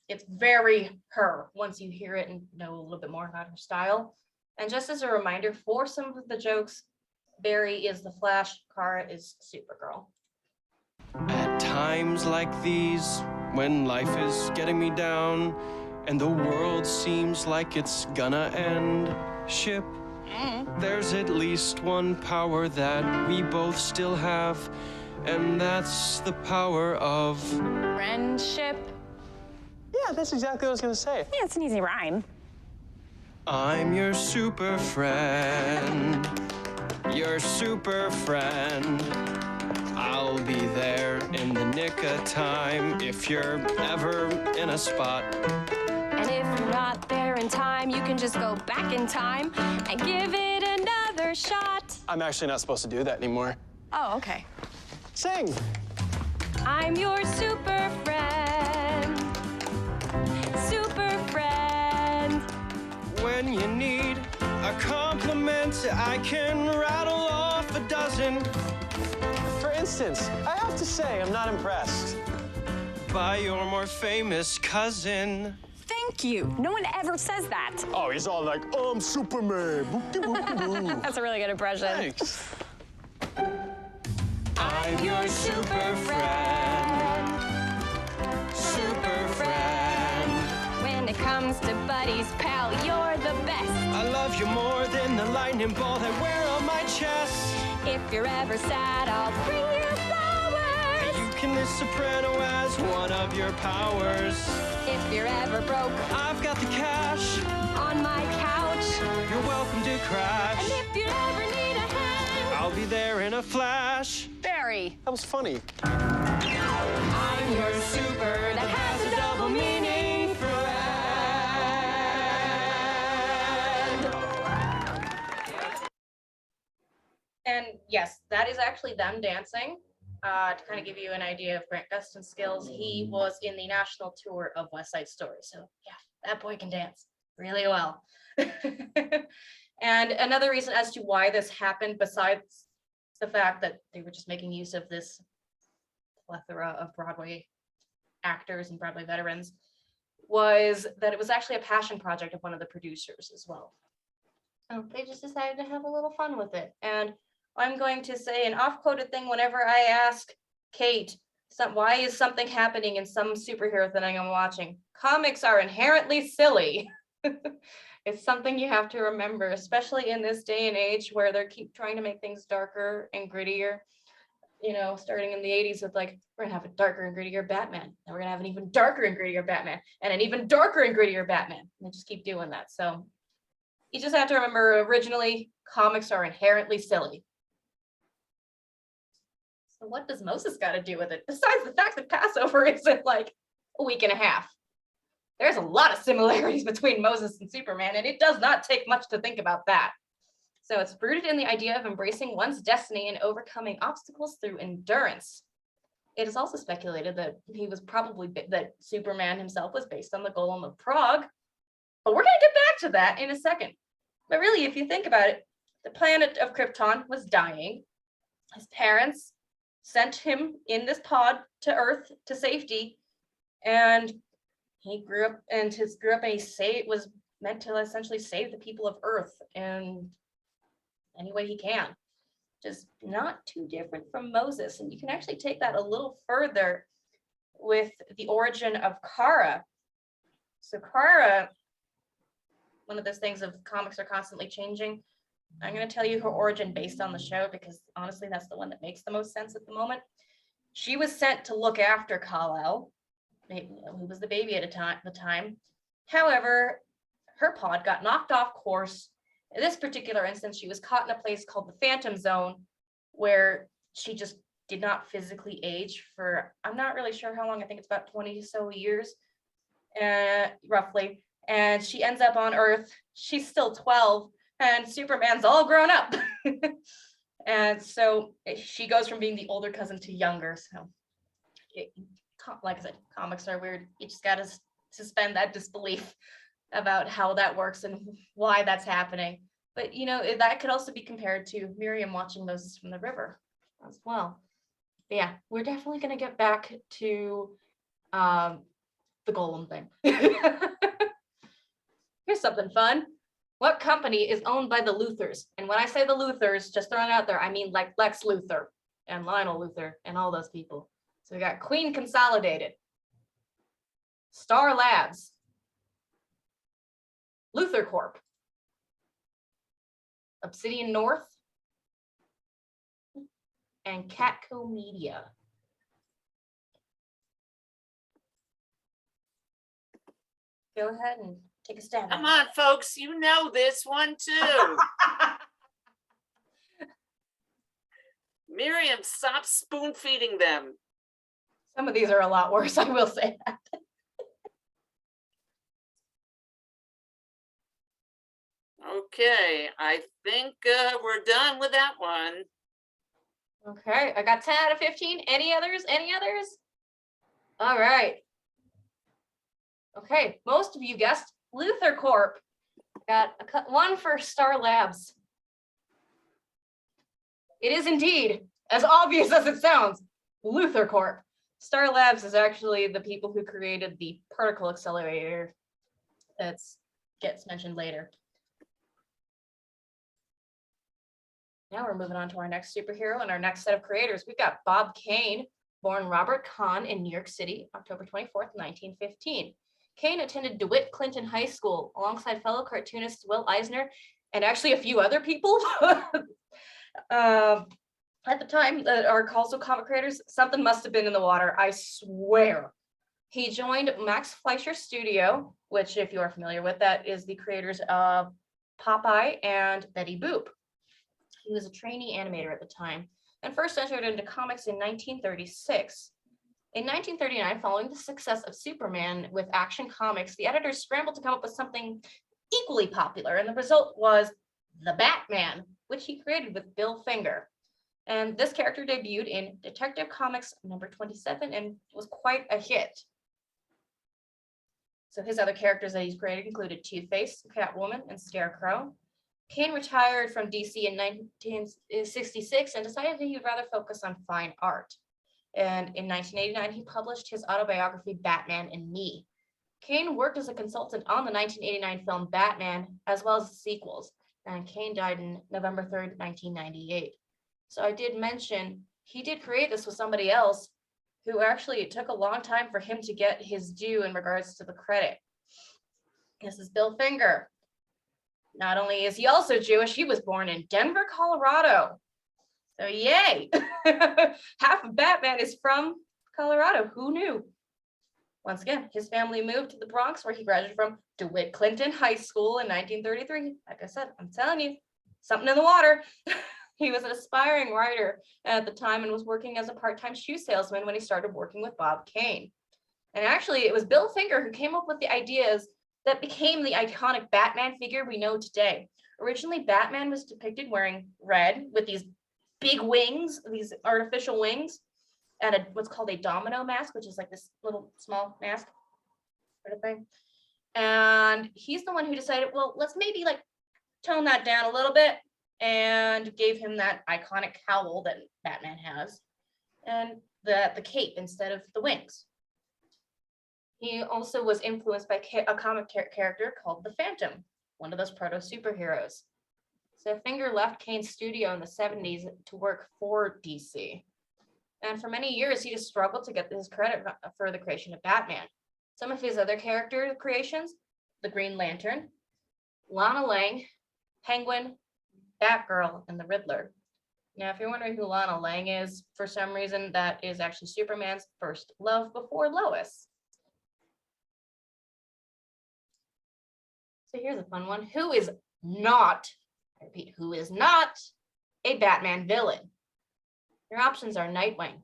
Speaker 2: it's very her once you hear it and know a little bit more about her style. And just as a reminder, for some of the jokes, Barry is the Flash, Kara is Supergirl.
Speaker 9: At times like these, when life is getting me down, and the world seems like it's gonna end, ship, there's at least one power that we both still have, and that's the power of
Speaker 4: Friendship.
Speaker 7: Yeah, that's exactly what I was gonna say.
Speaker 4: Yeah, it's an easy rhyme.
Speaker 9: I'm your super friend. your super friend. I'll be there in the nick of time if you're ever in a spot.
Speaker 4: And if you're not there in time, you can just go back in time and give it another shot.
Speaker 7: I'm actually not supposed to do that anymore.
Speaker 4: Oh, okay.
Speaker 7: Sing.
Speaker 4: I'm your super friend. Super friend.
Speaker 9: When you need a compliment, I can rattle off a dozen.
Speaker 7: For instance, I have to say, I'm not impressed.
Speaker 9: By your more famous cousin.
Speaker 8: Thank you. No one ever says that.
Speaker 7: Oh, he's all like, I'm Superman. Boop-de-boop-de-boo.
Speaker 8: That's a really good impression.
Speaker 7: Thanks.
Speaker 9: I'm your super friend. Super friend.
Speaker 4: When it comes to buddies, pal, you're the best.
Speaker 9: I love you more than the lightning bolt I wear on my chest.
Speaker 4: If you're ever sad, I'll bring you flowers.
Speaker 9: You can list soprano as one of your powers.
Speaker 4: If you're ever broke,
Speaker 9: I've got the cash.
Speaker 4: on my couch.
Speaker 9: You're welcome to
Speaker 4: And
Speaker 9: crash.
Speaker 4: if you ever need a hand,
Speaker 9: I'll be there in a flash.
Speaker 8: Barry.
Speaker 7: That was funny.
Speaker 4: I'm your super that has a double meaning friend.
Speaker 2: And yes, that is actually them dancing. To kind of give you an idea of Grant Gustin's skills, he was in the national tour of West Side Story. So yeah, that boy can dance really well. And another reason as to why this happened, besides the fact that they were just making use of this plethora of Broadway actors and Broadway veterans, was that it was actually a passion project of one of the producers as well. So they just decided to have a little fun with it. And I'm going to say an off-quoted thing whenever I ask Kate, why is something happening in some superhero thing I'm watching? Comics are inherently silly. It's something you have to remember, especially in this day and age where they keep trying to make things darker and grittier. You know, starting in the 80s with like, we're gonna have a darker and grittier Batman. And we're gonna have an even darker and grittier Batman and an even darker and grittier Batman. And they just keep doing that. So you just have to remember, originally, comics are inherently silly. So what does Moses got to do with it? Besides the fact that Passover is in like a week and a half. There's a lot of similarities between Moses and Superman, and it does not take much to think about that. So it's rooted in the idea of embracing one's destiny and overcoming obstacles through endurance. It is also speculated that he was probably, that Superman himself was based on the Golem of Prague, but we're gonna get back to that in a second. But really, if you think about it, the planet of Krypton was dying. His parents sent him in this pod to Earth to safety, and he grew up and he was meant to essentially save the people of Earth in any way he can. Just not too different from Moses. And you can actually take that a little further with the origin of Kara. So Kara, one of those things of comics are constantly changing. I'm going to tell you her origin based on the show because honestly, that's the one that makes the most sense at the moment. She was sent to look after Kal-El, who was the baby at the time. However, her pod got knocked off course. In this particular instance, she was caught in a place called the Phantom Zone, where she just did not physically age for, I'm not really sure how long, I think it's about 20 so years, roughly. And she ends up on Earth. She's still 12, and Superman's all grown up. And so she goes from being the older cousin to younger. So like I said, comics are weird. You just got to suspend that disbelief about how that works and why that's happening. But you know, that could also be compared to Miriam watching Moses from the river as well. But yeah, we're definitely going to get back to the Golem thing. Here's something fun. What company is owned by the Luthers? And when I say the Luthers, just throwing it out there, I mean like Lex Luthor and Lionel Luthor and all those people. So we got Queen Consolidated, Star Labs, Luthor Corp, Obsidian North, and Catco Media. Go ahead and take a stab.
Speaker 1: Come on, folks, you know this one too. Miriam, stop spoon feeding them.
Speaker 2: Some of these are a lot worse, I will say that.
Speaker 1: Okay, I think we're done with that one.
Speaker 2: Okay, I got 10 out of 15. Any others? Any others? All right. Okay, most of you guessed Luther Corp. Got one for Star Labs. It is indeed, as obvious as it sounds, Luther Corp. Star Labs is actually the people who created the particle accelerator that gets mentioned later. Now we're moving on to our next superhero and our next set of creators. We've got Bob Kane, born Robert Kahn in New York City, October 24th, 1915. Kane attended DeWitt Clinton High School alongside fellow cartoonists Will Eisner and actually a few other people. At the time that are also comic creators, something must have been in the water, I swear. He joined Max Fleischer's studio, which if you are familiar with, that is the creators of Popeye and Betty Boop. He was a trainee animator at the time and first entered into comics in 1936. In 1939, following the success of Superman with Action Comics, the editors scrambled to come up with something equally popular, and the result was the Batman, which he created with Bill Finger. And this character debuted in Detective Comics number 27 and was quite a hit. So his other characters that he's created included Two-Face, Catwoman, and Scarecrow. Kane retired from DC in 1966 and decided that he would rather focus on fine art. And in 1989, he published his autobiography, Batman and Me. Kane worked as a consultant on the 1989 film Batman, as well as the sequels. And Kane died on November 3rd, 1998. So I did mention he did create this with somebody else who actually it took a long time for him to get his due in regards to the credit. This is Bill Finger. Not only is he also Jewish, he was born in Denver, Colorado. So yay! Half of Batman is from Colorado. Who knew? Once again, his family moved to the Bronx where he graduated from DeWitt Clinton High School in 1933. Like I said, I'm telling you, something in the water. He was an aspiring writer at the time and was working as a part-time shoe salesman when he started working with Bob Kane. And actually, it was Bill Finger who came up with the ideas that became the iconic Batman figure we know today. Originally, Batman was depicted wearing red with these big wings, these artificial wings, and what's called a domino mask, which is like this little small mask sort of thing. And he's the one who decided, well, let's maybe like tone that down a little bit, and gave him that iconic cowl that Batman has and the cape instead of the wings. He also was influenced by a comic character called the Phantom, one of those proto superheroes. So Finger left Kane's studio in the 70s to work for DC. And for many years, he just struggled to get his credit for the creation of Batman. Some of his other character creations, the Green Lantern, Lana Lang, Penguin, Batgirl, and the Riddler. Now, if you're wondering who Lana Lang is, for some reason, that is actually Superman's first love before Lois. So here's a fun one. Who is not, I repeat, who is not a Batman villain? Your options are Nightwing,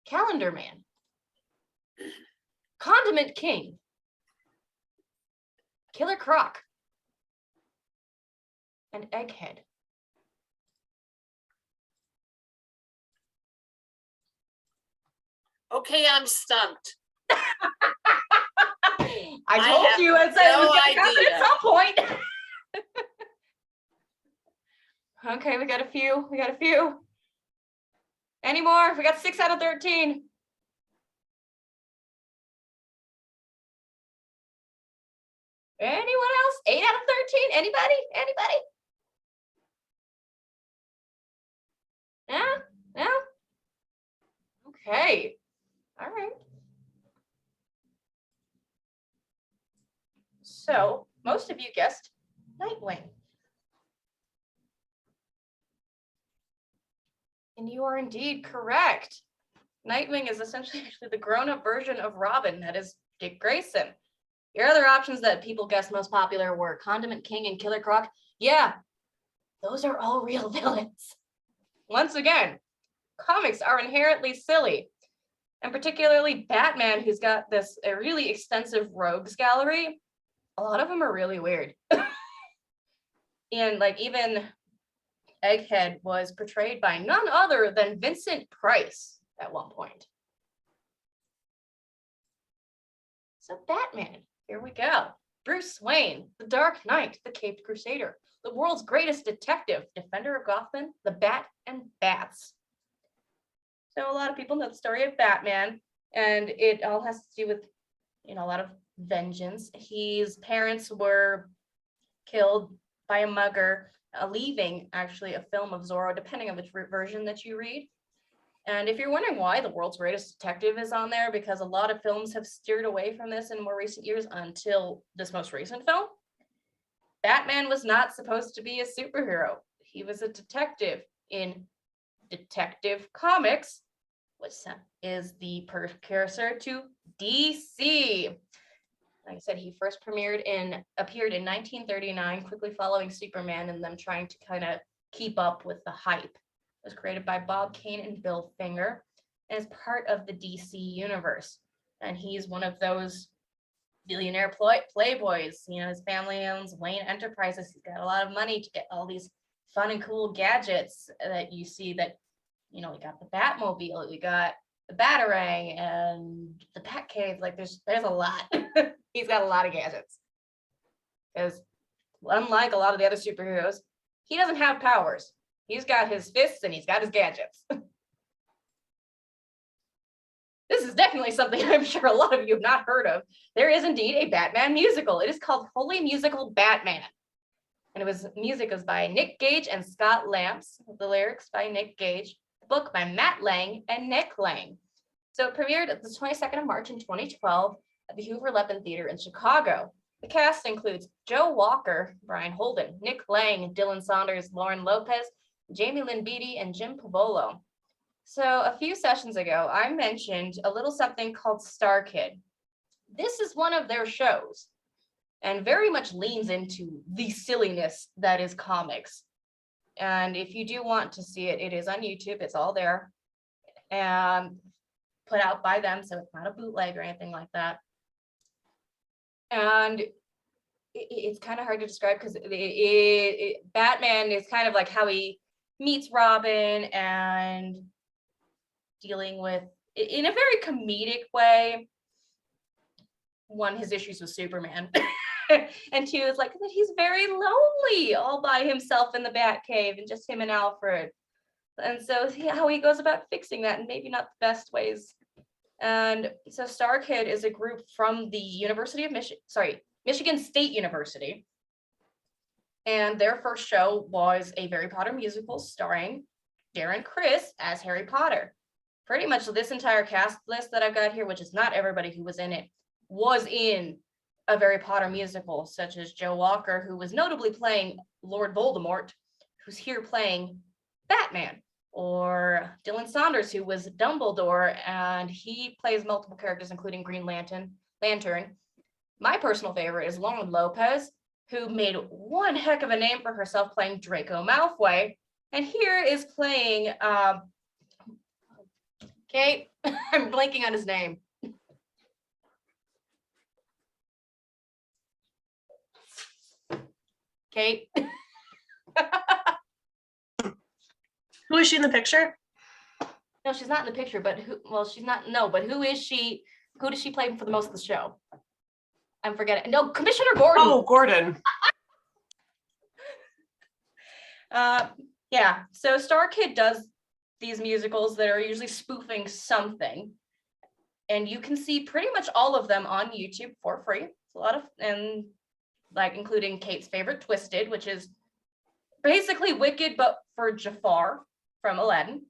Speaker 2: Calendar Man, Condiment King, Killer Croc, and Egghead.
Speaker 1: Okay, I'm stumped.
Speaker 2: I told you it said it was gonna happen at some point. Okay, we got a few. Any more? We got 6 out of 13. Anyone else? 8 out of 13? Anybody? No? Okay. All right. So most of you guessed Nightwing. And you are indeed correct. Nightwing is essentially actually the grown-up version of Robin, that is Dick Grayson. Your other options that people guessed most popular were Condiment King and Killer Croc. Yeah, those are all real villains. once again, comics are inherently silly. And particularly Batman, who's got this a really extensive rogues gallery. A lot of them are really weird. And like even Egghead was portrayed by none other than Vincent Price at one point. So Batman, here we go. Bruce Wayne, the Dark Knight, the Caped Crusader, the world's greatest detective, defender of Gotham, the Bat and Bats. So a lot of people know the story of Batman, and it all has to do with, a lot of vengeance. His parents were killed by a mugger, leaving actually a film of Zorro, depending on which version that you read. And if you're wondering why the world's greatest detective is on there, because a lot of films have steered away from this in more recent years until this most recent film. Batman was not supposed to be a superhero. He was a detective in Detective Comics, which is the precursor to DC. Like I said, he first appeared in 1939, quickly following Superman and them trying to kind of keep up with the hype. It was created by Bob Kane and Bill Finger and is part of the DC universe. And he's one of those billionaire playboys. His family owns Wayne Enterprises. He's got a lot of money to get all these fun and cool gadgets that you see that, we got the Batmobile, we got the Batarang and the Batcave. Like there's a lot. He's got a lot of gadgets. Because unlike a lot of the other superheroes, he doesn't have powers. He's got his fists and he's got his gadgets. This is definitely something I'm sure a lot of you have not heard of. There is indeed a Batman musical. It is called Holy Musical Batman. And music was by Nick Gage and Scott Lamps. The lyrics by Nick Gage. The book by Matt Lang and Nick Lang. So it premiered the 22nd of March in 2012 at the Hoover Levin Theater in Chicago. The cast includes Joe Walker, Brian Holden, Nick Lang, Dylan Saunders, Lauren Lopez, Jamie Lynn Beatty, and Jim Pavolo. So a few sessions ago, I mentioned a little something called Star Kid. This is one of their shows and very much leans into the silliness that is comics. And if you do want to see it, it is on YouTube. It's all there and put out by them. So it's not a bootleg or anything like that. And it's kind of hard to describe because Batman is kind of like how he meets Robin and dealing with, in a very comedic way, one, his issues with Superman. And two, is like that he's very lonely all by himself in the Batcave and just him and Alfred. And so how he goes about fixing that and maybe not the best ways. And so Star Kid is a group from the University of Michigan State University. And their first show was a Harry Potter musical starring Darren Criss as Harry Potter. Pretty much this entire cast list that I've got here, which is not everybody who was in it, was in a Harry Potter musical, such as Joe Walker, who was notably playing Lord Voldemort, who's here playing Batman, or Dylan Saunders, who was Dumbledore, and he plays multiple characters, including Green Lantern. My personal favorite is Lauren Lopez, who made one heck of a name for herself playing Draco Malfoy, and here is playing, Kate, I'm blanking on his name. Kate.
Speaker 10: Who is she in the picture?
Speaker 2: No, she's not in the picture, but she's not, no, but who is she? Who does she play for the most of the show? I'm forgetting. No, Commissioner Gordon.
Speaker 10: Oh, Gordon.
Speaker 2: Yeah, so Star Kid does these musicals that are usually spoofing something. And you can see pretty much all of them on YouTube for free. It's a lot of, and like including Kate's favorite, Twisted, which is basically Wicked, but for Jafar from Aladdin.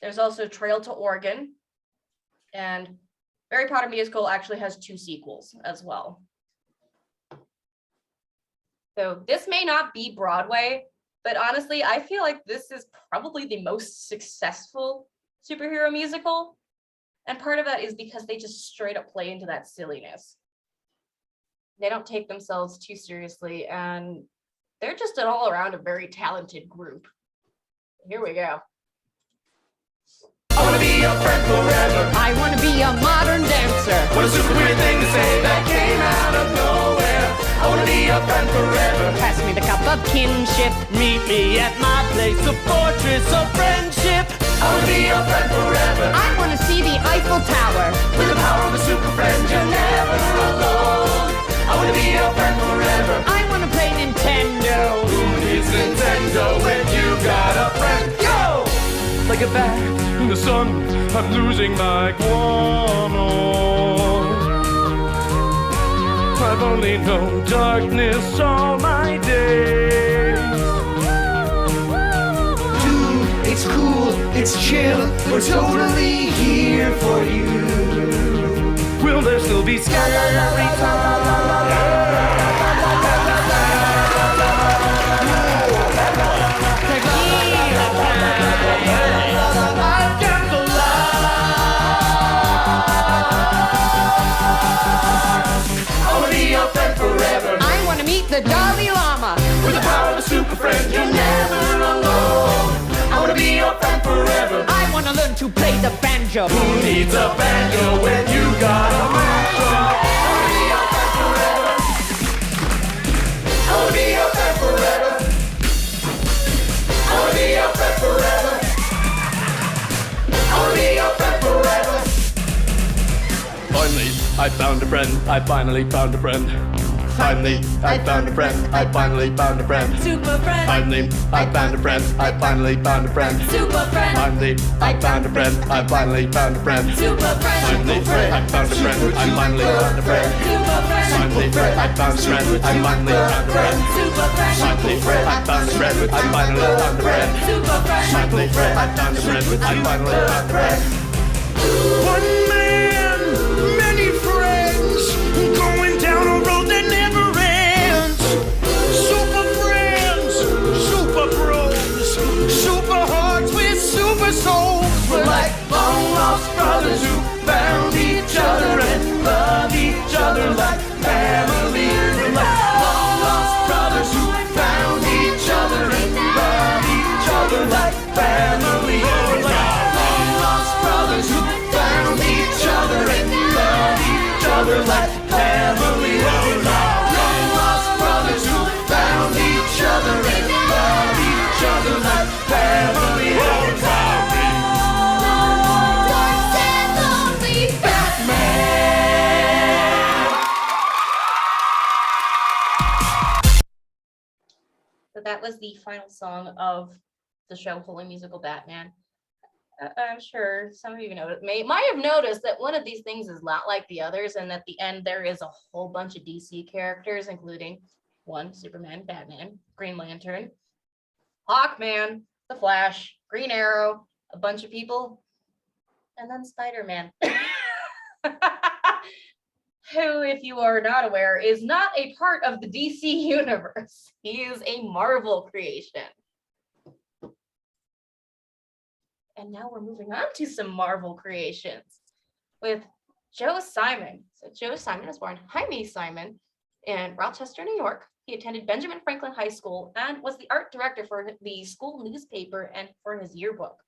Speaker 2: There's also Trail to Oregon, and Harry Potter musical actually has 2 sequels as well. So this may not be Broadway, but honestly, I feel like this is probably the most successful superhero musical. And part of that is because they just straight up play into that silliness. They don't take themselves too seriously, and they're just an all around a very talented group. Here we go.
Speaker 9: I wanna be your friend forever.
Speaker 5: I want to be a modern dancer.
Speaker 9: What a super weird thing to say that came out of nowhere. I wanna be your friend forever.
Speaker 5: Pass me the cup of kinship.
Speaker 7: Meet me at my place, a fortress of friendship.
Speaker 9: I wanna be your friend forever.
Speaker 5: I want to see the Eiffel Tower.
Speaker 9: With the power of a super friend, you're never alone. I wanna be your friend forever.
Speaker 5: I want to play Nintendo.
Speaker 9: Who needs Nintendo when you got a friend? Go!
Speaker 7: Like a bat in the sun, I'm losing my guano. I've only known darkness all my days.
Speaker 9: Dude, it's cool, it's chill, we're totally here for you.
Speaker 7: Will there still be scary
Speaker 5: I want to meet the Dalai Lama.
Speaker 9: With the power of a super friend, you're never alone. I wanna be your friend forever.
Speaker 5: I want to learn to play the banjo.
Speaker 9: Who needs a banjo when you got a banjo? I wanna be your friend forever. I wanna be your friend forever. I wanna be your friend forever. I wanna be your friend forever.
Speaker 7: Finally, I found a friend. I finally found a friend. Finally, I found a friend. I finally found a friend.
Speaker 5: Super friend.
Speaker 7: Finally, I found a friend. I finally found a friend.
Speaker 5: Super friend.
Speaker 7: Finally, I found a friend. I finally found a friend.
Speaker 5: Super friend.
Speaker 7: Finally, I found a friend. I finally found a friend.
Speaker 5: Super friend.
Speaker 7: Finally, I found a friend. I finally found a friend.
Speaker 5: Super friend.
Speaker 7: Finally, I found a friend. I finally found a friend.
Speaker 5: Super friend.
Speaker 7: Finally, I found a friend. I finally found a friend. One man, many friends, going down a road that never ends. Super friends, super bros, super hearts with super souls.
Speaker 9: We're like long lost brothers who found each other and love each other like family. We're like long lost brothers who found each other and love each other like family. We're like long lost brothers who found each other and love each other like family. We're like long lost brothers who found each other and love each other like family. We're like
Speaker 2: So that was the final song of the show Holy Musical Batman. I'm sure some of you might have noticed that one of these things is not like the others, and at the end there is a whole bunch of DC characters, including one, Superman, Batman, Green Lantern, Hawkman, The Flash, Green Arrow, a bunch of people, and then Spider-Man. Who, if you are not aware, is not a part of the DC universe. He is a Marvel creation. And now we're moving on to some Marvel creations with Joe Simon. So Joe Simon was born Jaime Simon in Rochester, New York. He attended Benjamin Franklin High School and was the art director for the school newspaper and for his yearbook.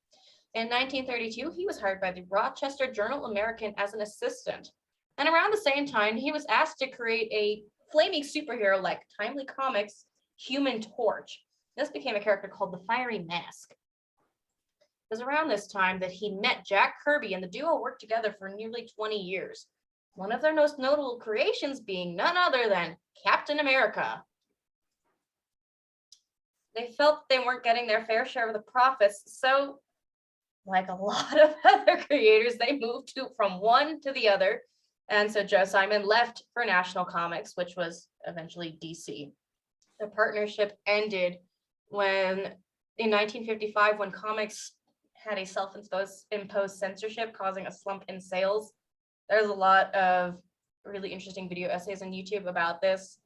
Speaker 2: In 1932, he was hired by the Rochester Journal-American as an assistant. And around the same time, he was asked to create a flaming superhero like Timely Comics' Human Torch. This became a character called the Fiery Mask. It was around this time that he met Jack Kirby, and the duo worked together for nearly 20 years. One of their most notable creations being none other than Captain America. They felt they weren't getting their fair share of the profits, so like a lot of other creators, they moved from one to the other. And so Joe Simon left for National Comics, which was eventually DC. The partnership ended in 1955, when comics had a self-imposed censorship causing a slump in sales. There's a lot of really interesting video essays on YouTube about this.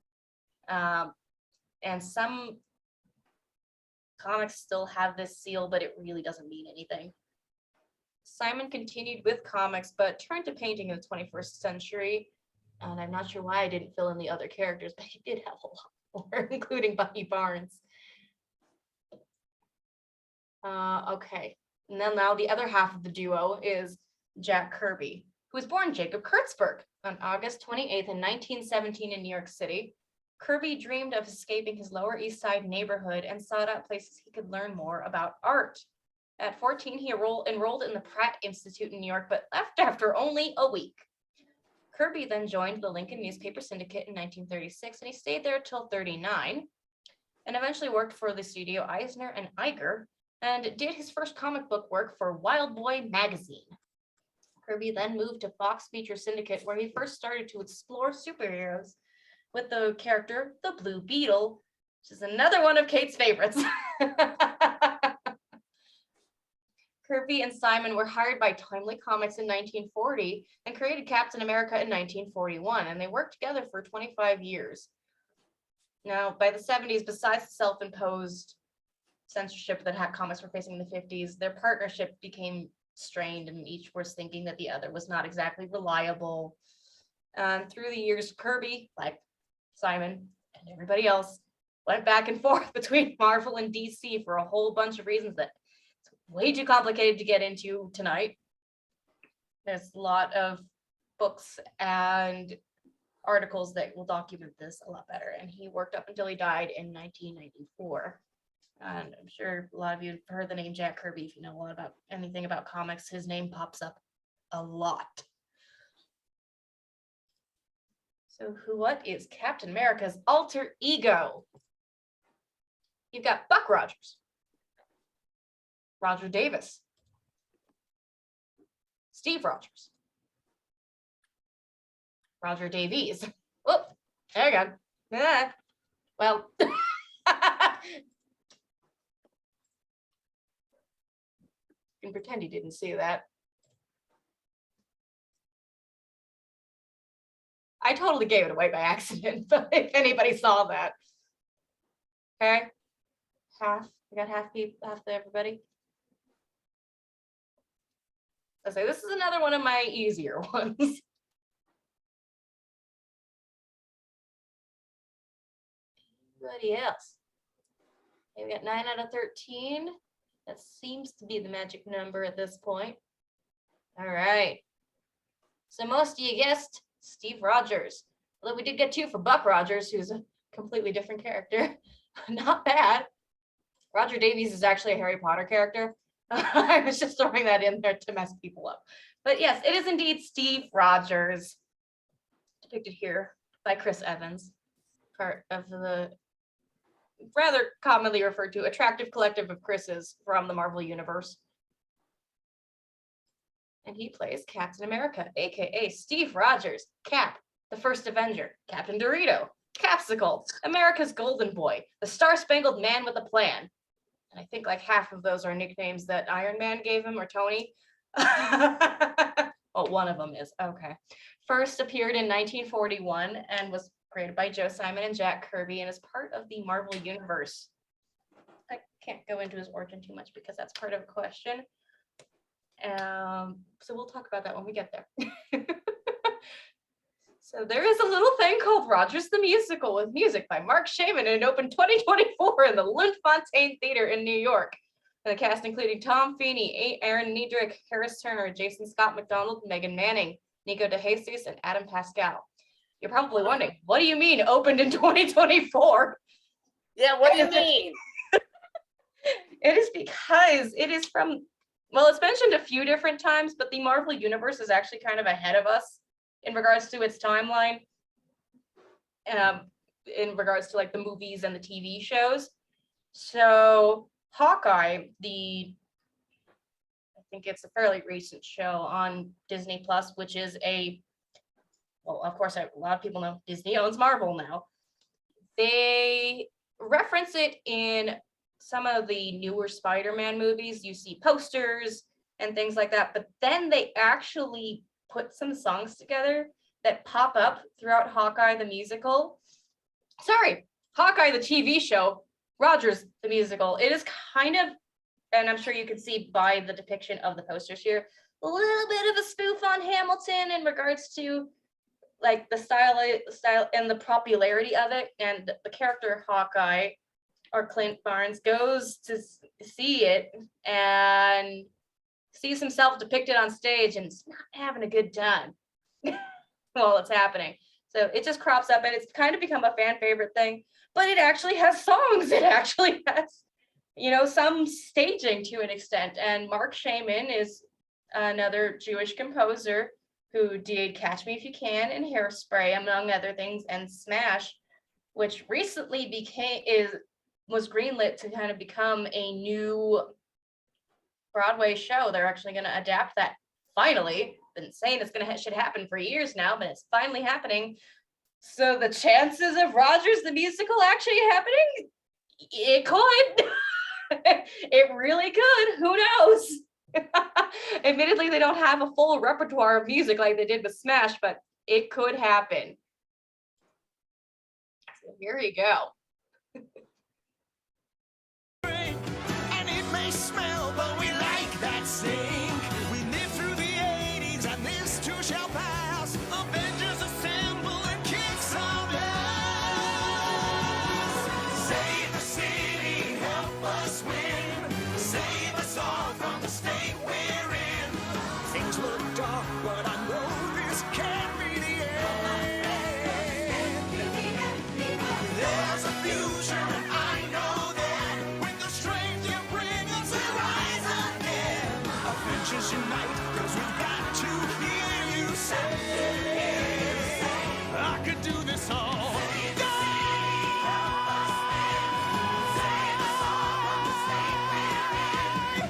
Speaker 2: And some comics still have this seal, but it really doesn't mean anything. Simon continued with comics, but turned to painting in the 21st century. And I'm not sure why I didn't fill in the other characters, but he did have a lot more, including Bucky Barnes. Okay, And then now the other half of the duo is Jack Kirby, who was born Jacob Kurtzberg on August 28th in 1917 in New York City. Kirby dreamed of escaping his Lower East Side neighborhood and sought out places he could learn more about art. At 14, he enrolled in the Pratt Institute in New York, but left after only a week. Kirby then joined the Lincoln Newspaper Syndicate in 1936, and he stayed there till 39, and eventually worked for the studio Eisner and Iger, and did his first comic book work for Wild Boy magazine. Kirby then moved to Fox Feature Syndicate, where he first started to explore superheroes with the character the Blue Beetle, which is another one of Kate's favorites. Kirby and Simon were hired by Timely Comics in 1940 and created Captain America in 1941, and they worked together for 25 years. Now, by the 70s, besides the self-imposed censorship that comics were facing in the 50s, their partnership became strained, and each was thinking that the other was not exactly reliable. Through the years, Kirby, like Simon and everybody else, went back and forth between Marvel and DC for a whole bunch of reasons that it's way too complicated to get into tonight. There's a lot of books and articles that will document this a lot better, and he worked up until he died in 1994. And I'm sure a lot of you have heard the name Jack Kirby. If you know a lot about anything about comics, his name pops up a lot. So what is Captain America's alter ego? You've got Buck Rogers, Roger Davis, Steve Rogers, Roger Davies. Oh, there you go. Yeah. Well, you can pretend you didn't see that. I totally gave it away by accident, but if anybody saw that. Okay. Half. I got half everybody. I say this is another one of my easier ones. Anybody else? Okay, we got 9 out of 13. That seems to be the magic number at this point. All right. So most of you guessed Steve Rogers. Although we did get 2 for Buck Rogers, who's a completely different character. Not bad. Roger Davies is actually a Harry Potter character. I was just throwing that in there to mess people up. But yes, it is indeed Steve Rogers, depicted here by Chris Evans, part of the rather commonly referred to attractive collective of Chris's from the Marvel Universe. And he plays Captain America, aka Steve Rogers, Cap, the First Avenger, Captain Dorito, Capsicle, America's Golden Boy, the Star-Spangled Man with a Plan. And I think like half of those are nicknames that Iron Man gave him, or Tony. Well, one of them is, okay. First appeared in 1941 and was created by Joe Simon and Jack Kirby and is part of the Marvel Universe. I can't go into his origin too much because that's part of a question. So we'll talk about that when we get there. So there is a little thing called Rogers the Musical with music by Mark Shaman, and it opened 2024 in the Lunt-Fontanne Theater in New York. And the cast including Tom Feeney, Aaron Niedrich, Harris Turner, Jason Scott McDonald, Megan Manning, Nico DeJesus, and Adam Pascal. You're probably wondering, what do you mean opened in 2024?
Speaker 1: Yeah, what do you mean?
Speaker 2: It is because it is from, well, it's mentioned a few different times, but the Marvel Universe is actually kind of ahead of us in regards to its timeline, in regards to like the movies and the TV shows. So Hawkeye, I think it's a fairly recent show on Disney Plus, which is well, of course, a lot of people know Disney owns Marvel now. They reference it in some of the newer Spider-Man movies. You see posters and things like that, but then they actually put some songs together that pop up throughout Hawkeye the musical. Sorry, Hawkeye the TV show, Rogers the musical. It is kind of, and I'm sure you can see by the depiction of the posters here, a little bit of a spoof on Hamilton in regards to like the style and the popularity of it. And the character Hawkeye, or Clint Barnes, goes to see it and sees himself depicted on stage and is not having a good time while it's happening. So it just crops up and it's kind of become a fan favorite thing, but it actually has songs. It actually has, you know, some staging to an extent. And Mark Shaman is another Jewish composer who did Catch Me If You Can and Hairspray, among other things, and Smash, which recently was greenlit to kind of become a new Broadway show. They're actually going to adapt that finally. Been saying it's going to should happen for years now, but it's finally happening. So the chances of Rogers the Musical actually happening, it could. It really could. Who knows? Admittedly, they don't have a full repertoire of music like they did with Smash, but it could happen. So here you go.
Speaker 7: And it may smell, but we like that sink. We lived through the 80s, and this too shall pass. Avengers assemble and kick some ass. Save the city, help us win. Save us all from the state we're in. Things look dark, but I know this can't be the end. There's a future, and I know that with the strength you bring us, we rise again. Avengers unite, 'cause we've got to hear you say, I could do this all day.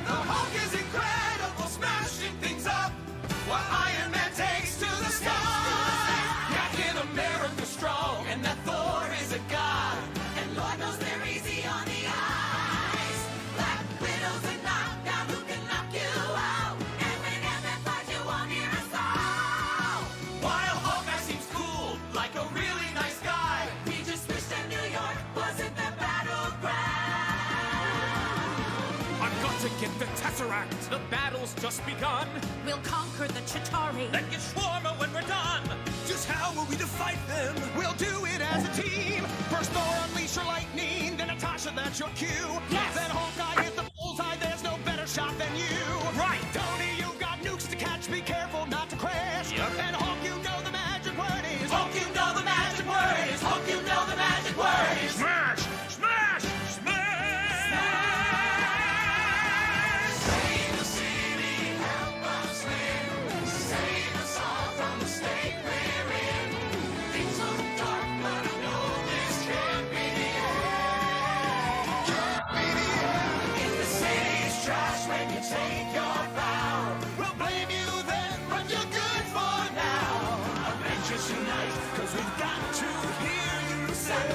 Speaker 7: The Hulk is incredible, smashing things up, while Iron Man takes to the sky. Captain America's strong, and that Thor is a god, and Lord knows they're easy on the eyes. Black Widow's a knockdown who can knock you out, and when Ant-Man fights, you won't hear a sound. While Hawkeye seems cool, like a really nice guy, he just wished that New York wasn't the battleground.
Speaker 11: I've got to get the Tesseract. The battle's just begun.
Speaker 5: We'll conquer the Chitauri.
Speaker 11: Then get Shawarma when we're done.
Speaker 7: Just how are we to fight them? We'll do it as a team. First Thor, unleash your lightning. Then Natasha, that's your cue.
Speaker 5: Yes.
Speaker 7: Then Hawkeye hit the bullseye. There's no better shot than you.
Speaker 11: Right.
Speaker 7: Tony, you've got nukes to catch. Be careful not to crash.
Speaker 11: Yep.
Speaker 7: And Hawk, you know the magic word is. Hawk, you know the magic word is. Hawk, you know the magic word is.
Speaker 11: Smash! Smash! Smash!
Speaker 7: Save the city, help us win. Save us all from the state we're in. Things look dark, but I know this can't be the end. Can't be the end. If the city's trash when you take your bow, we'll blame you then, but you're good for now. Avengers unite, 'cause we've got to hear you say.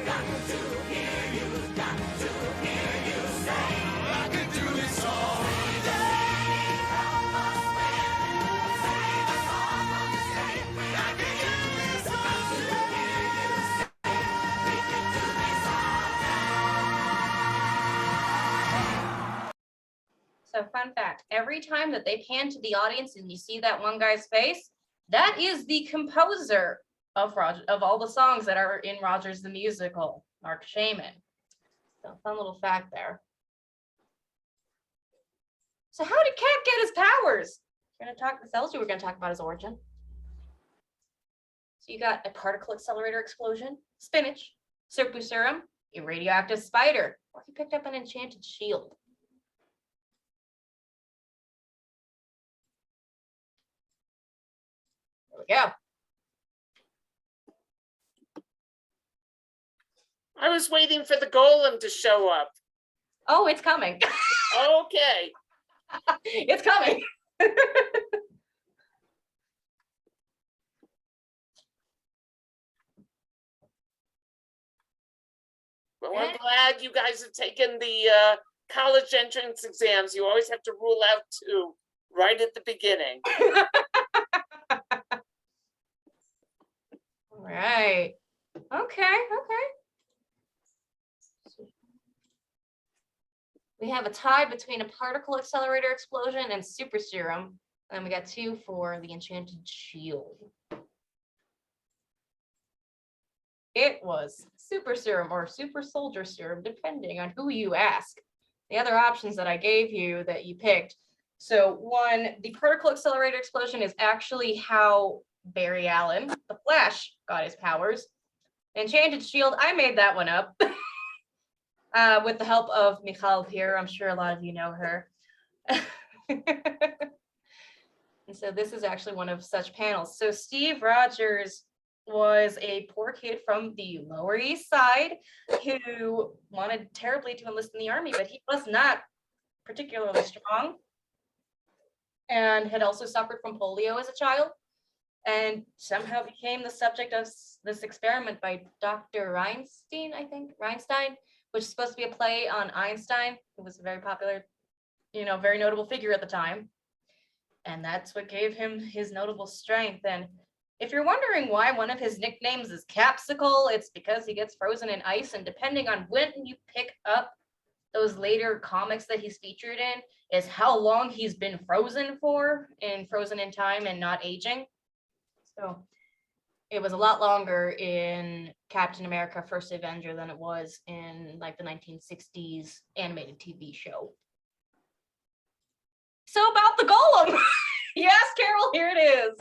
Speaker 7: Got to hear you, got to hear you say. I could do this all day. Help us win. Save us all from the state. I could do this all day. We could do this all day.
Speaker 2: So fun fact, every time that they pan to the audience and you see that one guy's face, that is the composer of all the songs that are in Rogers the Musical, Mark Shaman. So fun little fact there. So how did Cat get his powers? We're gonna talk, tells you we're gonna talk about his origin. So you got a particle accelerator explosion, spinach, Serpu serum, a radioactive spider, or he picked up an enchanted shield. There we go.
Speaker 1: I was waiting for the golem to show up.
Speaker 2: Oh, it's coming.
Speaker 1: Okay.
Speaker 2: It's coming.
Speaker 1: Well, I'm glad you guys have taken the college entrance exams. You always have to rule out two right at the beginning.
Speaker 2: All right. Okay. We have a tie between a particle accelerator explosion and super serum. And we got 2 for the enchanted shield. It was super serum or super soldier serum, depending on who you ask. the other options that I gave you that you picked. So one, the particle accelerator explosion is actually how Barry Allen, the Flash, got his powers. Enchanted Shield, I made that one up with the help of Michal Pier. I'm sure a lot of you know her. And so this is actually one of such panels. So Steve Rogers was a poor kid from the Lower East Side who wanted terribly to enlist in the army, but he was not particularly strong and had also suffered from polio as a child, and somehow became the subject of this experiment by Dr. Reinstein, which is supposed to be a play on Einstein, who was a very popular, very notable figure at the time. And that's what gave him his notable strength. And if you're wondering why one of his nicknames is Capsicle, it's because he gets frozen in ice. And depending on when you pick up those later comics that he's featured in, is how long he's been frozen for, in Frozen in Time and Not Aging. So it was a lot longer in Captain America First Avenger than it was in like the 1960s animated TV show. So about the Golem. Yes, Carol, here it is.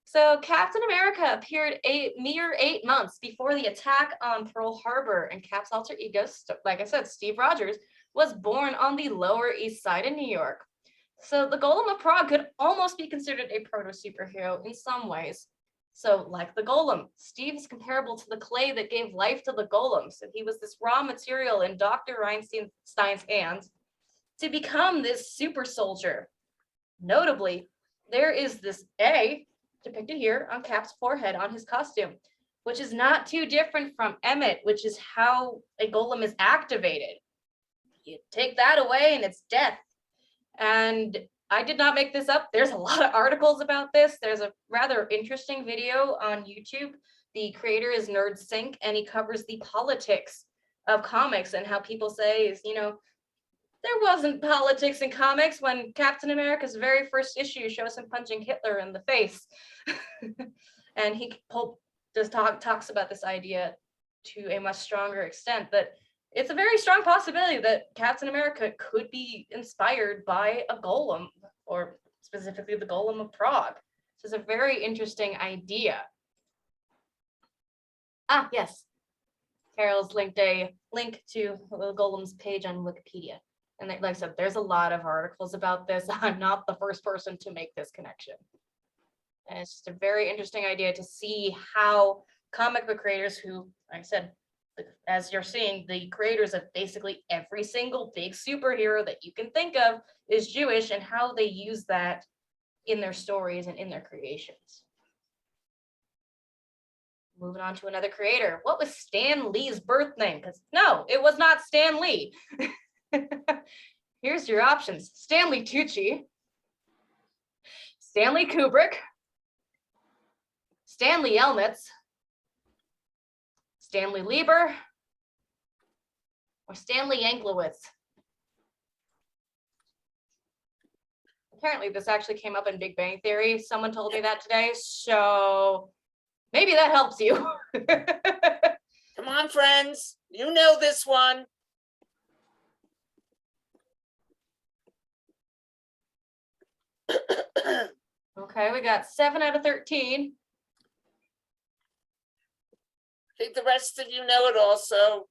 Speaker 2: So Captain America appeared a mere 8 months before the attack on Pearl Harbor, and Cap's alter ego, like I said, Steve Rogers, was born on the Lower East Side of New York. So the Golem of Prague could almost be considered a proto-superhero in some ways. So like the Golem, Steve is comparable to the clay that gave life to the Golem. So he was this raw material in Dr. Reinstein's hands to become this super soldier. Notably, there is this A depicted here on Cap's forehead on his costume, which is not too different from Emmett, which is how a Golem is activated. You take that away and it's death. And I did not make this up. There's a lot of articles about this. There's a rather interesting video on YouTube. The creator is Nerd Sync, and he covers the politics of comics and how people say is, there wasn't politics in comics when Captain America's very first issue shows him punching Hitler in the face. And he just talks about this idea to a much stronger extent, that it's a very strong possibility that Captain America could be inspired by a Golem, or specifically the Golem of Prague. This is a very interesting idea. Ah, yes. Carol's linked a link to the Golem's page on Wikipedia. And like I said, there's a lot of articles about this. I'm not the first person to make this connection. And it's just a very interesting idea to see how comic book creators who, like I said, as you're seeing, the creators of basically every single big superhero that you can think of is Jewish, and how they use that in their stories and in their creations. Moving on to another creator. What was Stan Lee's birth name? Because no, it was not Stan Lee. Here's your options: Stanley Tucci, Stanley Kubrick, Stanley Elnitz, Stanley Lieber, or Stanley Yanklowitz. Apparently this actually came up in Big Bang Theory. Someone told me that today, so maybe that helps you.
Speaker 1: Come on, friends. You know this one.
Speaker 2: Okay, we got 7 out of 13.
Speaker 1: I think the rest of you know it also.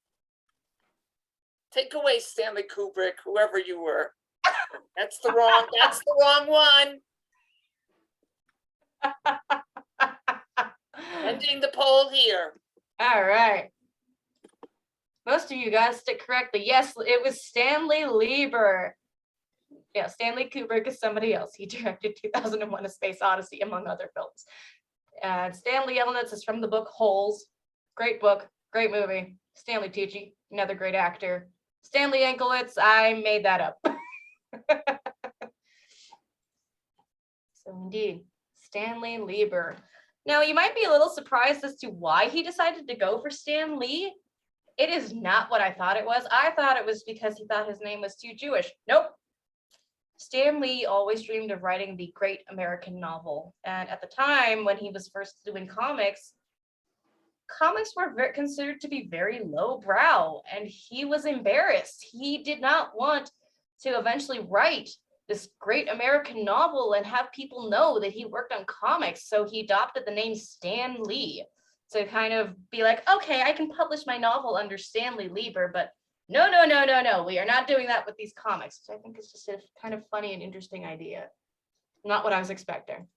Speaker 1: Take away Stanley Kubrick, whoever you were. That's the wrong one. Ending the poll here.
Speaker 2: All right. Most of you guys stick correctly. Yes, it was Stanley Lieber. Yeah, Stanley Kubrick is somebody else. He directed 2001: A Space Odyssey, among other films. Stanley Elnitz is from the book Holes. Great book, great movie. Stanley Tucci, another great actor. Stanley Yanklowitz, I made that up. So indeed, Stanley Lieber. Now, you might be a little surprised as to why he decided to go for Stan Lee. It is not what I thought it was. I thought it was because he thought his name was too Jewish. Nope. Stan Lee always dreamed of writing the great American novel. And at the time when he was first doing comics, comics were considered to be very lowbrow, and he was embarrassed. He did not want to eventually write this great American novel and have people know that he worked on comics. So he adopted the name Stan Lee to kind of be like, okay, I can publish my novel under Stanley Lieber, but no, we are not doing that with these comics. So I think it's just a kind of funny and interesting idea. Not what I was expecting.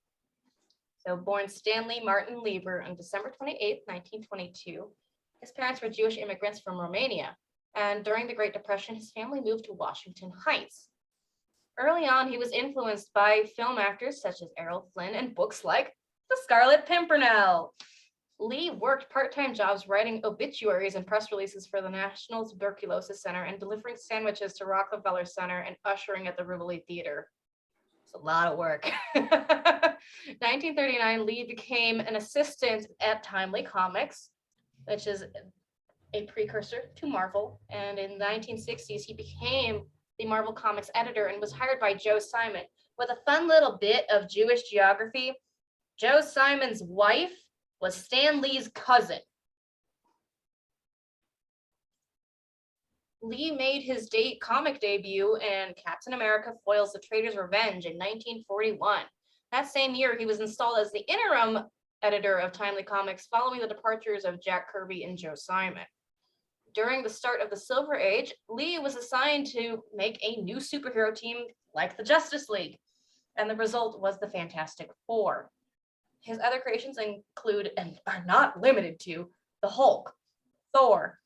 Speaker 2: So born Stanley Martin Lieber on December 28th, 1922. His parents were Jewish immigrants from Romania. And during the Great Depression, his family moved to Washington Heights. Early on, he was influenced by film actors such as Errol Flynn and books like The Scarlet Pimpernel. Lee worked part-time jobs writing obituaries and press releases for the National Tuberculosis Center and delivering sandwiches to Rockefeller Center and ushering at the Rivoli Theater. It's a lot of work. 1939, Lee became an assistant at Timely Comics, which is a precursor to Marvel. And in the 1960s, he became the Marvel Comics editor and was hired by Joe Simon. With a fun little bit of Jewish geography, Joe Simon's wife was Stan Lee's cousin. Lee made his comic debut in Captain America Foils the Traitor's Revenge in 1941. That same year, he was installed as the interim editor of Timely Comics following the departures of Jack Kirby and Joe Simon. During the start of the Silver Age, Lee was assigned to make a new superhero team like the Justice League, and the result was the Fantastic Four. His other creations include, and are not limited to, the Hulk, Thor,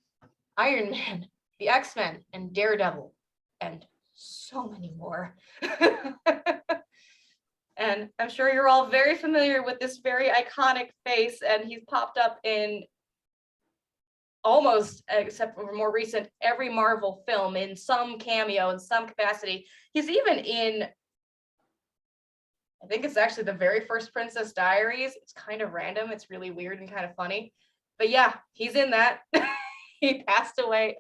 Speaker 2: Iron Man, the X-Men, and Daredevil, and so many more. And I'm sure you're all very familiar with this very iconic face, and he's popped up in almost, except for more recent, every Marvel film in some cameo, in some capacity. He's even in, I think it's actually the very first Princess Diaries. It's kind of random. It's really weird and kind of funny. But yeah, he's in that. Lee passed away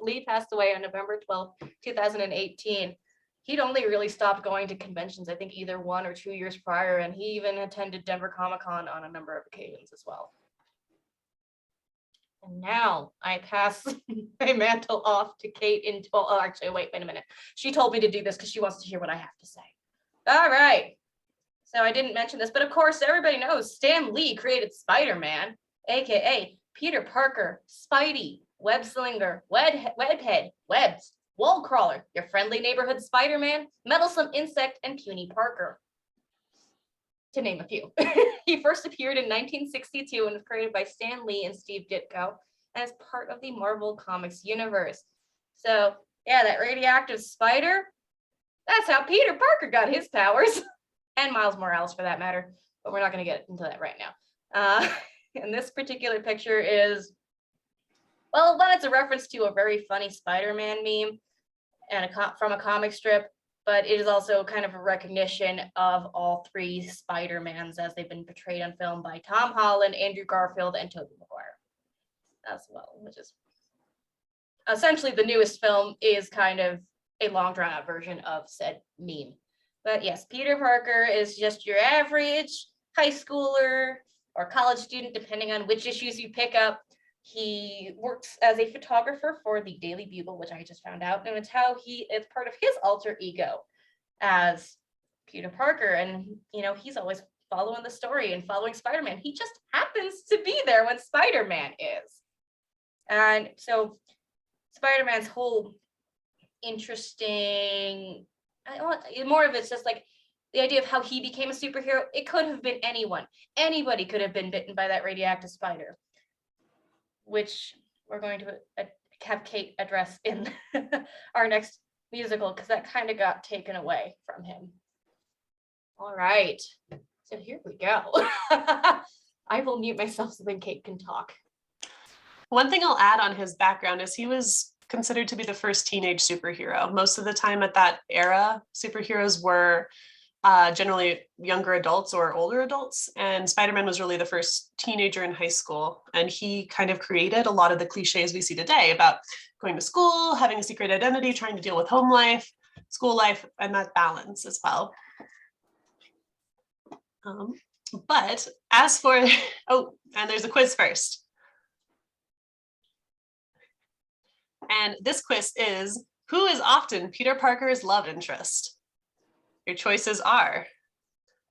Speaker 2: on November 12th, 2018. He'd only really stopped going to conventions, I think either 1 or 2 years prior, and he even attended Denver Comic-Con on a number of occasions as well. And now I pass my mantle off to Kate oh, actually, wait a minute. She told me to do this because she wants to hear what I have to say. All right. So I didn't mention this, but of course, everybody knows Stan Lee created Spider-Man, AKA Peter Parker, Spidey, web slinger, webhead, webs, wall crawler, your friendly neighborhood Spider-Man, meddlesome insect, and puny Parker, to name a few. He first appeared in 1962 and was created by Stan Lee and Steve Ditko as part of the Marvel Comics universe. So yeah, that radioactive spider, that's how Peter Parker got his powers, and Miles Morales for that matter, but we're not going to get into that right now. And this particular picture is, well, one, it's a reference to a very funny Spider-Man meme and from a comic strip, but it is also kind of a recognition of all three Spider-Mans as they've been portrayed on film by Tom Holland, Andrew Garfield, and Tobey Maguire as well, which is essentially the newest film is kind of a long drawn out version of said meme. But yes, Peter Parker is just your average high schooler or college student, depending on which issues you pick up. He works as a photographer for the Daily Bugle, which I just found out, and it's part of his alter ego as Peter Parker. And, you know, he's always following the story and following Spider-Man. He just happens to be there when Spider-Man is. And so Spider-Man's whole interesting, more of it's just like the idea of how he became a superhero. It could have been anyone. Anybody could have been bitten by that radioactive spider, which we're going to have Kate address in our next musical, because that kind of got taken away from him. All right, so here we go. I will mute myself so then Kate can talk.
Speaker 10: One thing I'll add on his background is he was considered to be the first teenage superhero. Most of the time at that era, superheroes were generally younger adults or older adults, and Spider-Man was really the first teenager in high school, and he kind of created a lot of the cliches we see today about going to school, having a secret identity, trying to deal with home life, school life, and that balance as well. But as for, oh, and there's a quiz first. And this quiz is, who is often Peter Parker's love interest? Your choices are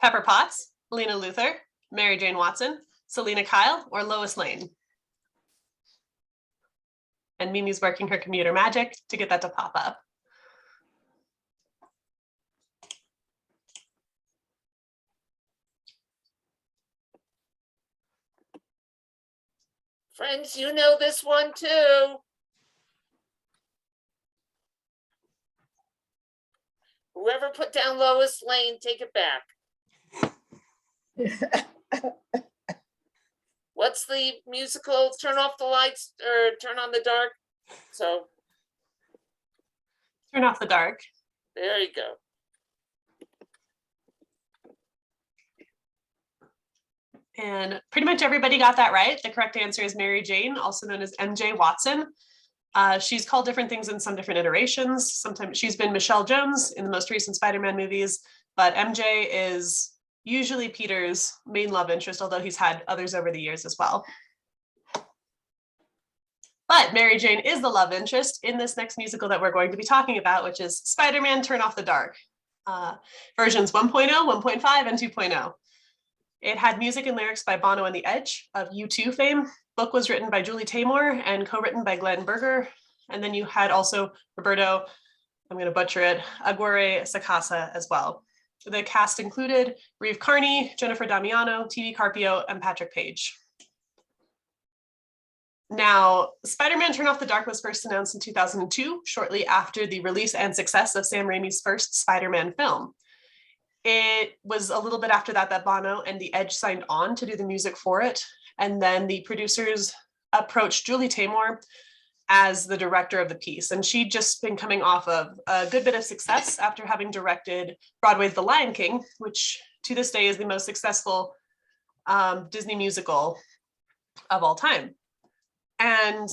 Speaker 10: Pepper Potts, Lena Luthor, Mary Jane Watson, Selena Kyle, or Lois Lane. And Mimi's working her computer magic to get that to pop up.
Speaker 1: Friends, you know this one too. Whoever put down Lois Lane, take it back. What's the musical? Turn off the lights or turn on the dark. So
Speaker 10: Turn off the dark.
Speaker 1: there you go.
Speaker 10: And pretty much everybody got that right. The correct answer is Mary Jane, also known as MJ Watson. She's called different things in some different iterations. Sometimes she's been Michelle Jones in the most recent Spider-Man movies, but MJ is usually Peter's main love interest, although he's had others over the years as well. But Mary Jane is the love interest in this next musical that we're going to be talking about, which is Spider-Man Turn Off the Dark, versions 1.0, 1.5, and 2.0. It had music and lyrics by Bono and the Edge of U2 fame. Book was written by Julie Taymor and co-written by Glenn Berger. And then you had also Roberto, I'm going to butcher it, Aguirre Sacasa as well. The cast included Reeve Carney, Jennifer Damiano, TV Carpio, and Patrick Page. Now, Spider-Man Turn Off the Dark was first announced in 2002, shortly after the release and success of Sam Raimi's first Spider-Man film. It was a little bit after that that Bono and the Edge signed on to do the music for it. And then the producers approached Julie Taymor as the director of the piece. And she'd just been coming off of a good bit of success after having directed Broadway's The Lion King, which to this day is the most successful Disney musical of all time. And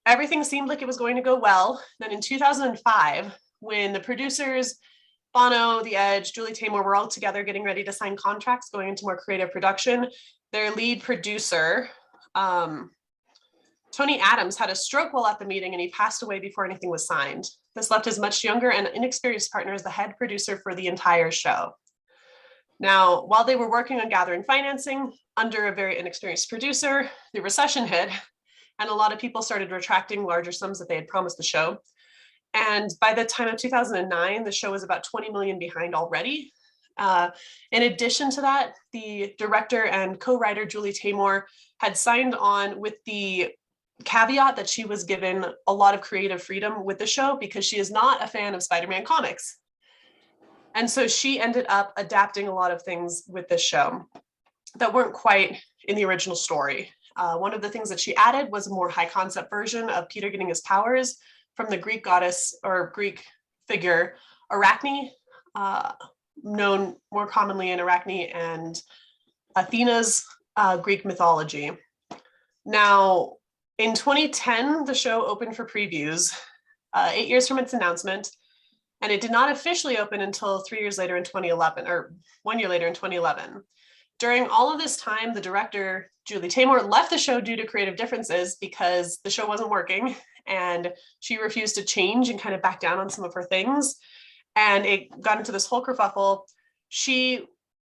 Speaker 10: everything seemed like it was going to go well. Then in 2005, when the producers, Bono, The Edge, Julie Taymor were all together getting ready to sign contracts going into more creative production, their lead producer, Tony Adams, had a stroke while at the meeting and he passed away before anything was signed. This left his much younger and inexperienced partner as the head producer for the entire show. Now, while they were working on gathering financing under a very inexperienced producer, the recession hit and a lot of people started retracting larger sums that they had promised the show. And by the time of 2009, the show was about 20 million behind already. In addition to that, the director and co-writer Julie Taymor had signed on with the caveat that she was given a lot of creative freedom with the show because she is not a fan of Spider-Man comics. And so she ended up adapting a lot of things with this show that weren't quite in the original story. One of the things that she added was a more high concept version of Peter getting his powers from the Greek goddess or Greek figure Arachne, known more commonly in Arachne and Athena's Greek mythology. Now, in 2010, the show opened for previews, 8 years from its announcement, and it did not officially open until 3 years later in 2011, or 1 year later in 2011. During all of this time, the director, Julie Taymor, left the show due to creative differences because the show wasn't working and she refused to change and kind of back down on some of her things. And it got into this whole kerfuffle. She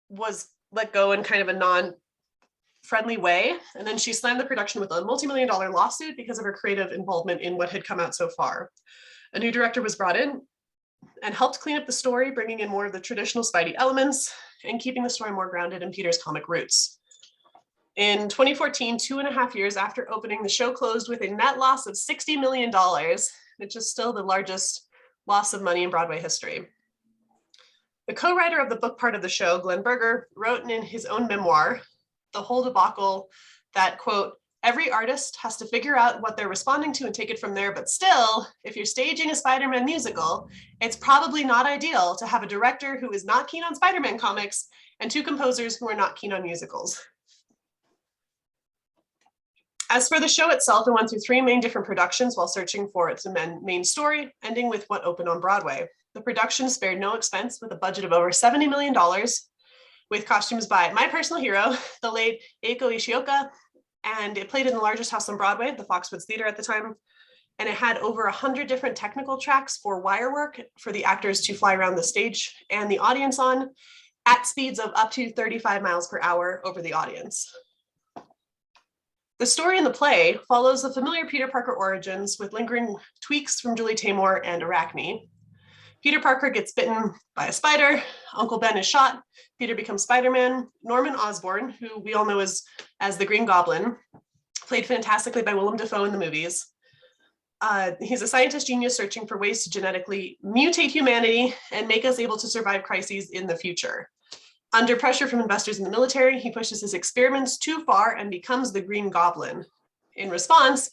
Speaker 10: was let go in kind of a non-friendly way. And then she slammed the production with a multi-million-dollar lawsuit because of her creative involvement in what had come out so far. A new director was brought in and helped clean up the story, bringing in more of the traditional Spidey elements and keeping the story more grounded in Peter's comic roots. In 2014, 2.5 years after opening, the show closed with a net loss of $60 million, which is still the largest loss of money in Broadway history. The co-writer of the book part of the show, Glenn Berger, wrote in his own memoir, The Whole Debacle, that, quote, every artist has to figure out what they're responding to and take it from there, but still, if you're staging a Spider-Man musical, it's probably not ideal to have a director who is not keen on Spider-Man comics and two composers who are not keen on musicals. As for the show itself, it went through 3 main different productions while searching for its main story, ending with what opened on Broadway. The production spared no expense with a budget of over $70 million, with costumes by my personal hero, the late Eiko Ishioka, and it played in the largest house on Broadway, the Foxwoods Theater at the time. And it had over 100 different technical tracks for wire work for the actors to fly around the stage and the audience on at speeds of up to 35 miles per hour over the audience. The story in the play follows the familiar Peter Parker origins with lingering tweaks from Julie Taymor and Arachne. Peter Parker gets bitten by a spider, Uncle Ben is shot, Peter becomes Spider-Man. Norman Osborn, who we all know as the Green Goblin, played fantastically by Willem Dafoe in the movies. He's a scientist genius searching for ways to genetically mutate humanity and make us able to survive crises in the future. Under pressure from investors in the military, he pushes his experiments too far and becomes the Green Goblin. In response to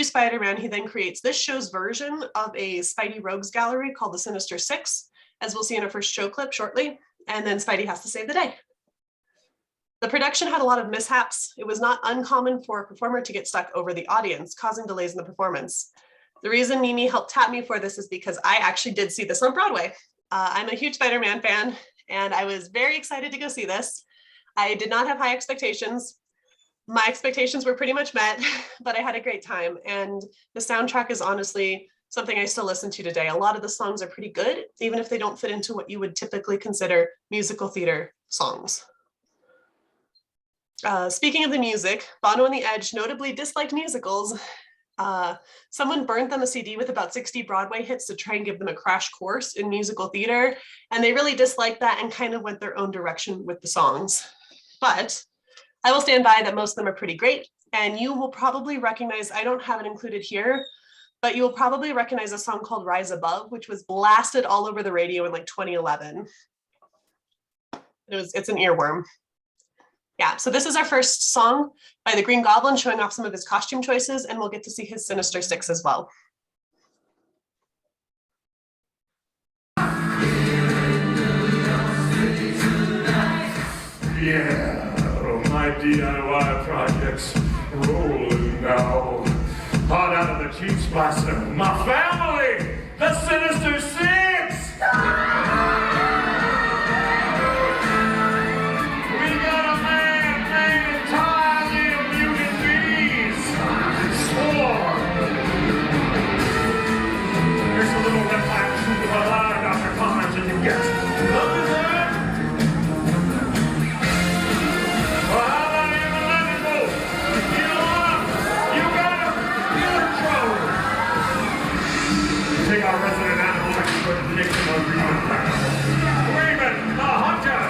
Speaker 10: Spider-Man, he then creates this show's version of a Spidey Rogues gallery called the Sinister Six, as we'll see in our first show clip shortly, and then Spidey has to save the day. The production had a lot of mishaps. It was not uncommon for a performer to get stuck over the audience, causing delays in the performance. The reason Mimi helped tap me for this is because I actually did see this on Broadway. I'm a huge Spider-Man fan, and I was very excited to go see this. I did not have high expectations. My expectations were pretty much met, but I had a great time. And the soundtrack is honestly something I still listen to today. A lot of the songs are pretty good, even if they don't fit into what you would typically consider musical theater songs. Speaking of the music, Bono and the Edge notably disliked musicals. Someone burnt them a CD with about 60 Broadway hits to try and give them a crash course in musical theater. And they really disliked that and kind of went their own direction with the songs. But I will stand by that most of them are pretty great. And you will probably recognize, I don't have it included here, but you will probably recognize a song called Rise Above, which was blasted all over the radio in like 2011. It's an earworm. Yeah, so this is our first song by the Green Goblin, showing off some of his costume choices, and we'll get to see his Sinister Six as well.
Speaker 7: Yeah, my DIY project's rolling now. Hot out of the cheap spots of my family, the Sinister Six! Take our resident animal expert to the next one. Raven, the hunter!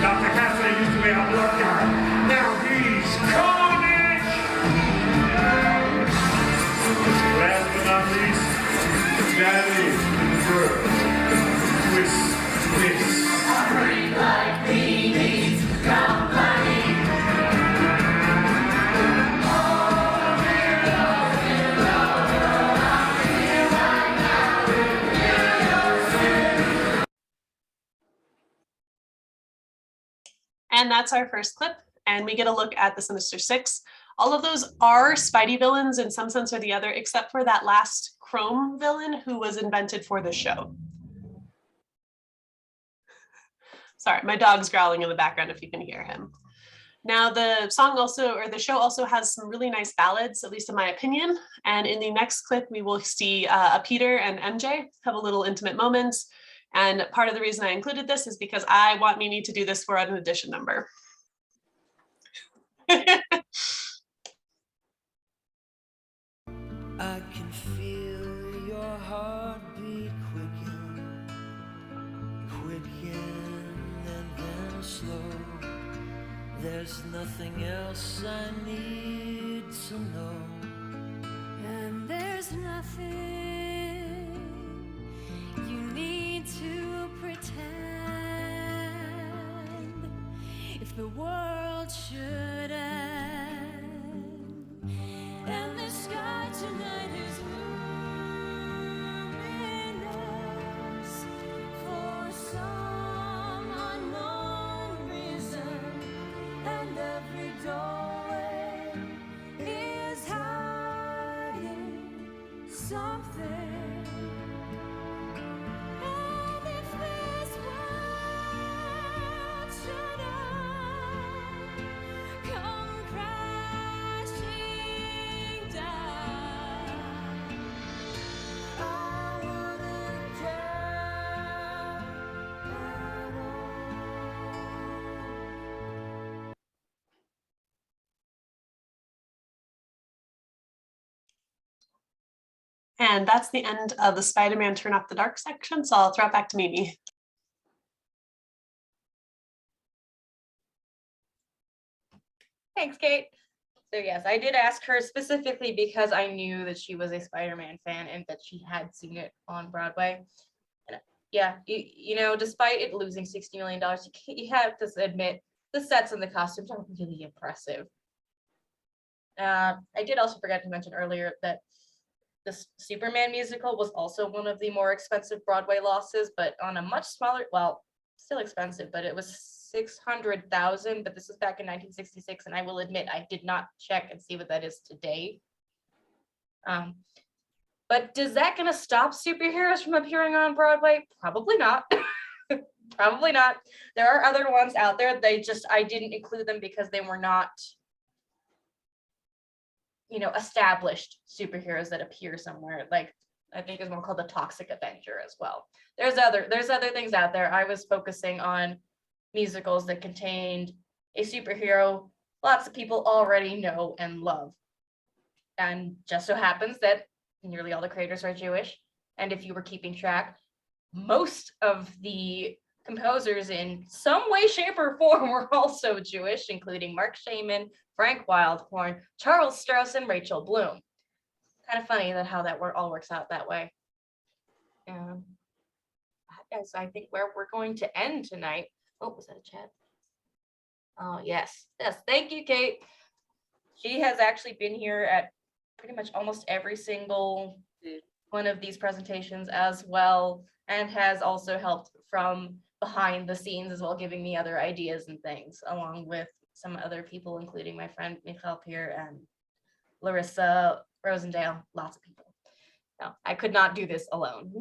Speaker 7: Dr. Cassidy used to be our blood guy. Now he's Carnage! Last but not least, Daddy Bird. Twist this. Bring like Mimi's company.
Speaker 10: And that's our first clip, and we get a look at the Sinister Six. All of those are Spidey villains in some sense or the other, except for that last Chrome villain who was invented for the show. Sorry, my dog's growling in the background if you can hear him. Now the song also, or the show also has some really nice ballads, at least in my opinion. And in the next clip, we will see Peter and MJ have a little intimate moments. And part of the reason I included this is because I want Mimi to do this for an audition number.
Speaker 12: I can feel your heartbeat quicken, and then slow. There's nothing else I need to know.
Speaker 4: And there's nothing you need to pretend. If the world should end and the sky tonight is luminous for some unknown reason, and every doorway is hiding something. And if this world should end, come
Speaker 10: And that's the end of the Spider-Man Turn Off the Dark section. So I'll throw it back to Mimi.
Speaker 2: Thanks, Kate. So yes, I did ask her specifically because I knew that she was a Spider-Man fan and that she had seen it on Broadway. And yeah, you know, despite it losing $60 million, you have to admit the sets and the costumes are really impressive. I did also forget to mention earlier that the Superman musical was also one of the more expensive Broadway losses, but on a much smaller, well, still expensive, but it was 600,000, but this is back in 1966, and I will admit I did not check and see what that is today. But is that going to stop superheroes from appearing on Broadway? Probably not. Probably not. There are other ones out there. I didn't include them because they were not, you know, established superheroes that appear somewhere. Like I think there's one called the Toxic Avenger as well. There's other things out there. I was focusing on musicals that contained a superhero lots of people already know and love. And just so happens that nearly all the creators are Jewish. And if you were keeping track, most of the composers in some way, shape, or form were also Jewish, including Mark Shaman, Frank Wildhorn, Charles Strauss, and Rachel Bloom. Kind of funny that how that all works out that way. As I think where we're going to end tonight. Oh, was that a chat? Oh, yes. Yes, thank you, Kate. She has actually been here at pretty much almost every single one of these presentations as well, and has also helped from behind the scenes as well, giving me other ideas and things, along with some other people, including my friend Michal Pier and Larissa Rosendale, lots of people. No, I could not do this alone.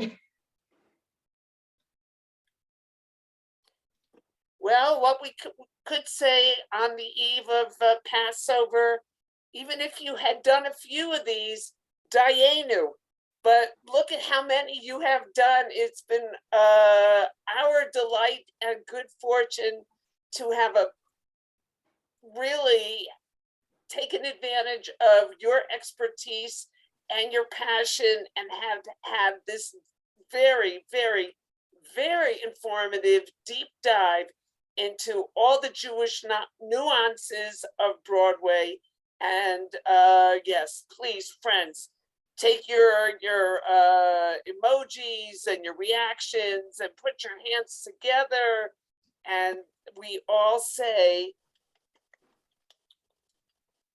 Speaker 1: Well, what we could say on the eve of Passover, even if you had done a few of these, Dayenu, but look at how many you have done. It's been our delight and good fortune to have really taken advantage of your expertise and your passion and have had this very, very, very informative deep dive into all the Jewish nuances of Broadway. And yes, please, friends, take your emojis and your reactions and put your hands together. And we all say,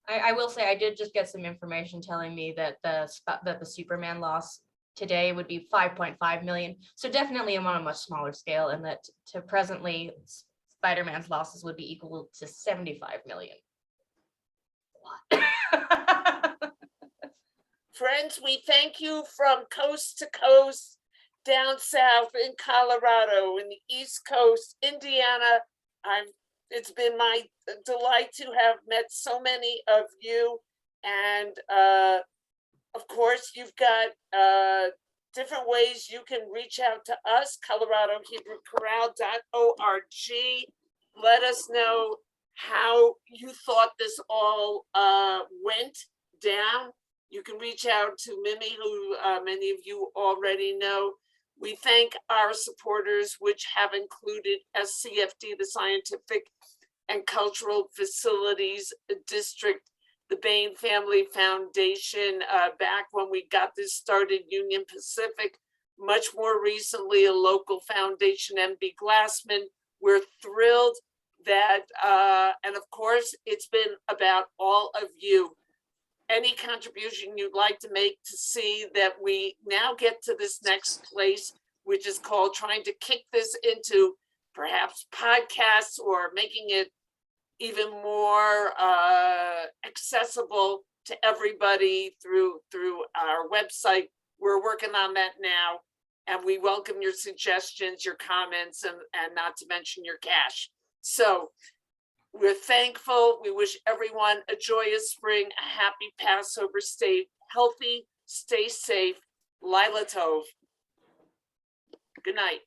Speaker 2: I will say I did just get some information telling me that the Superman loss today would be 5.5 million. So definitely on a much smaller scale, and that to presently Spider-Man's losses would be equal to 75 million.
Speaker 1: friends, we thank you from coast to coast, down south in Colorado, in the East Coast, Indiana. It's been my delight to have met so many of you. And of course, you've got different ways you can reach out to us, ColoradoHebrewChorale.org. Let us know how you thought this all went down. You can reach out to Mimi, who many of you already know. We thank our supporters, which have included SCFD, the Scientific and Cultural Facilities District, the Bain Family Foundation, back when we got this started, Union Pacific, much more recently, a local foundation, MB Glassman. We're thrilled that, and of course, it's been about all of you. Any contribution you'd like to make to see that we now get to this next place, which is called trying to kick this into perhaps podcasts or making it even more accessible to everybody through our website. We're working on that now, and we welcome your suggestions, your comments, and not to mention your cash. So we're thankful. We wish everyone a joyous spring, a happy Passover. Stay healthy, stay safe. Lila Tov. Good night.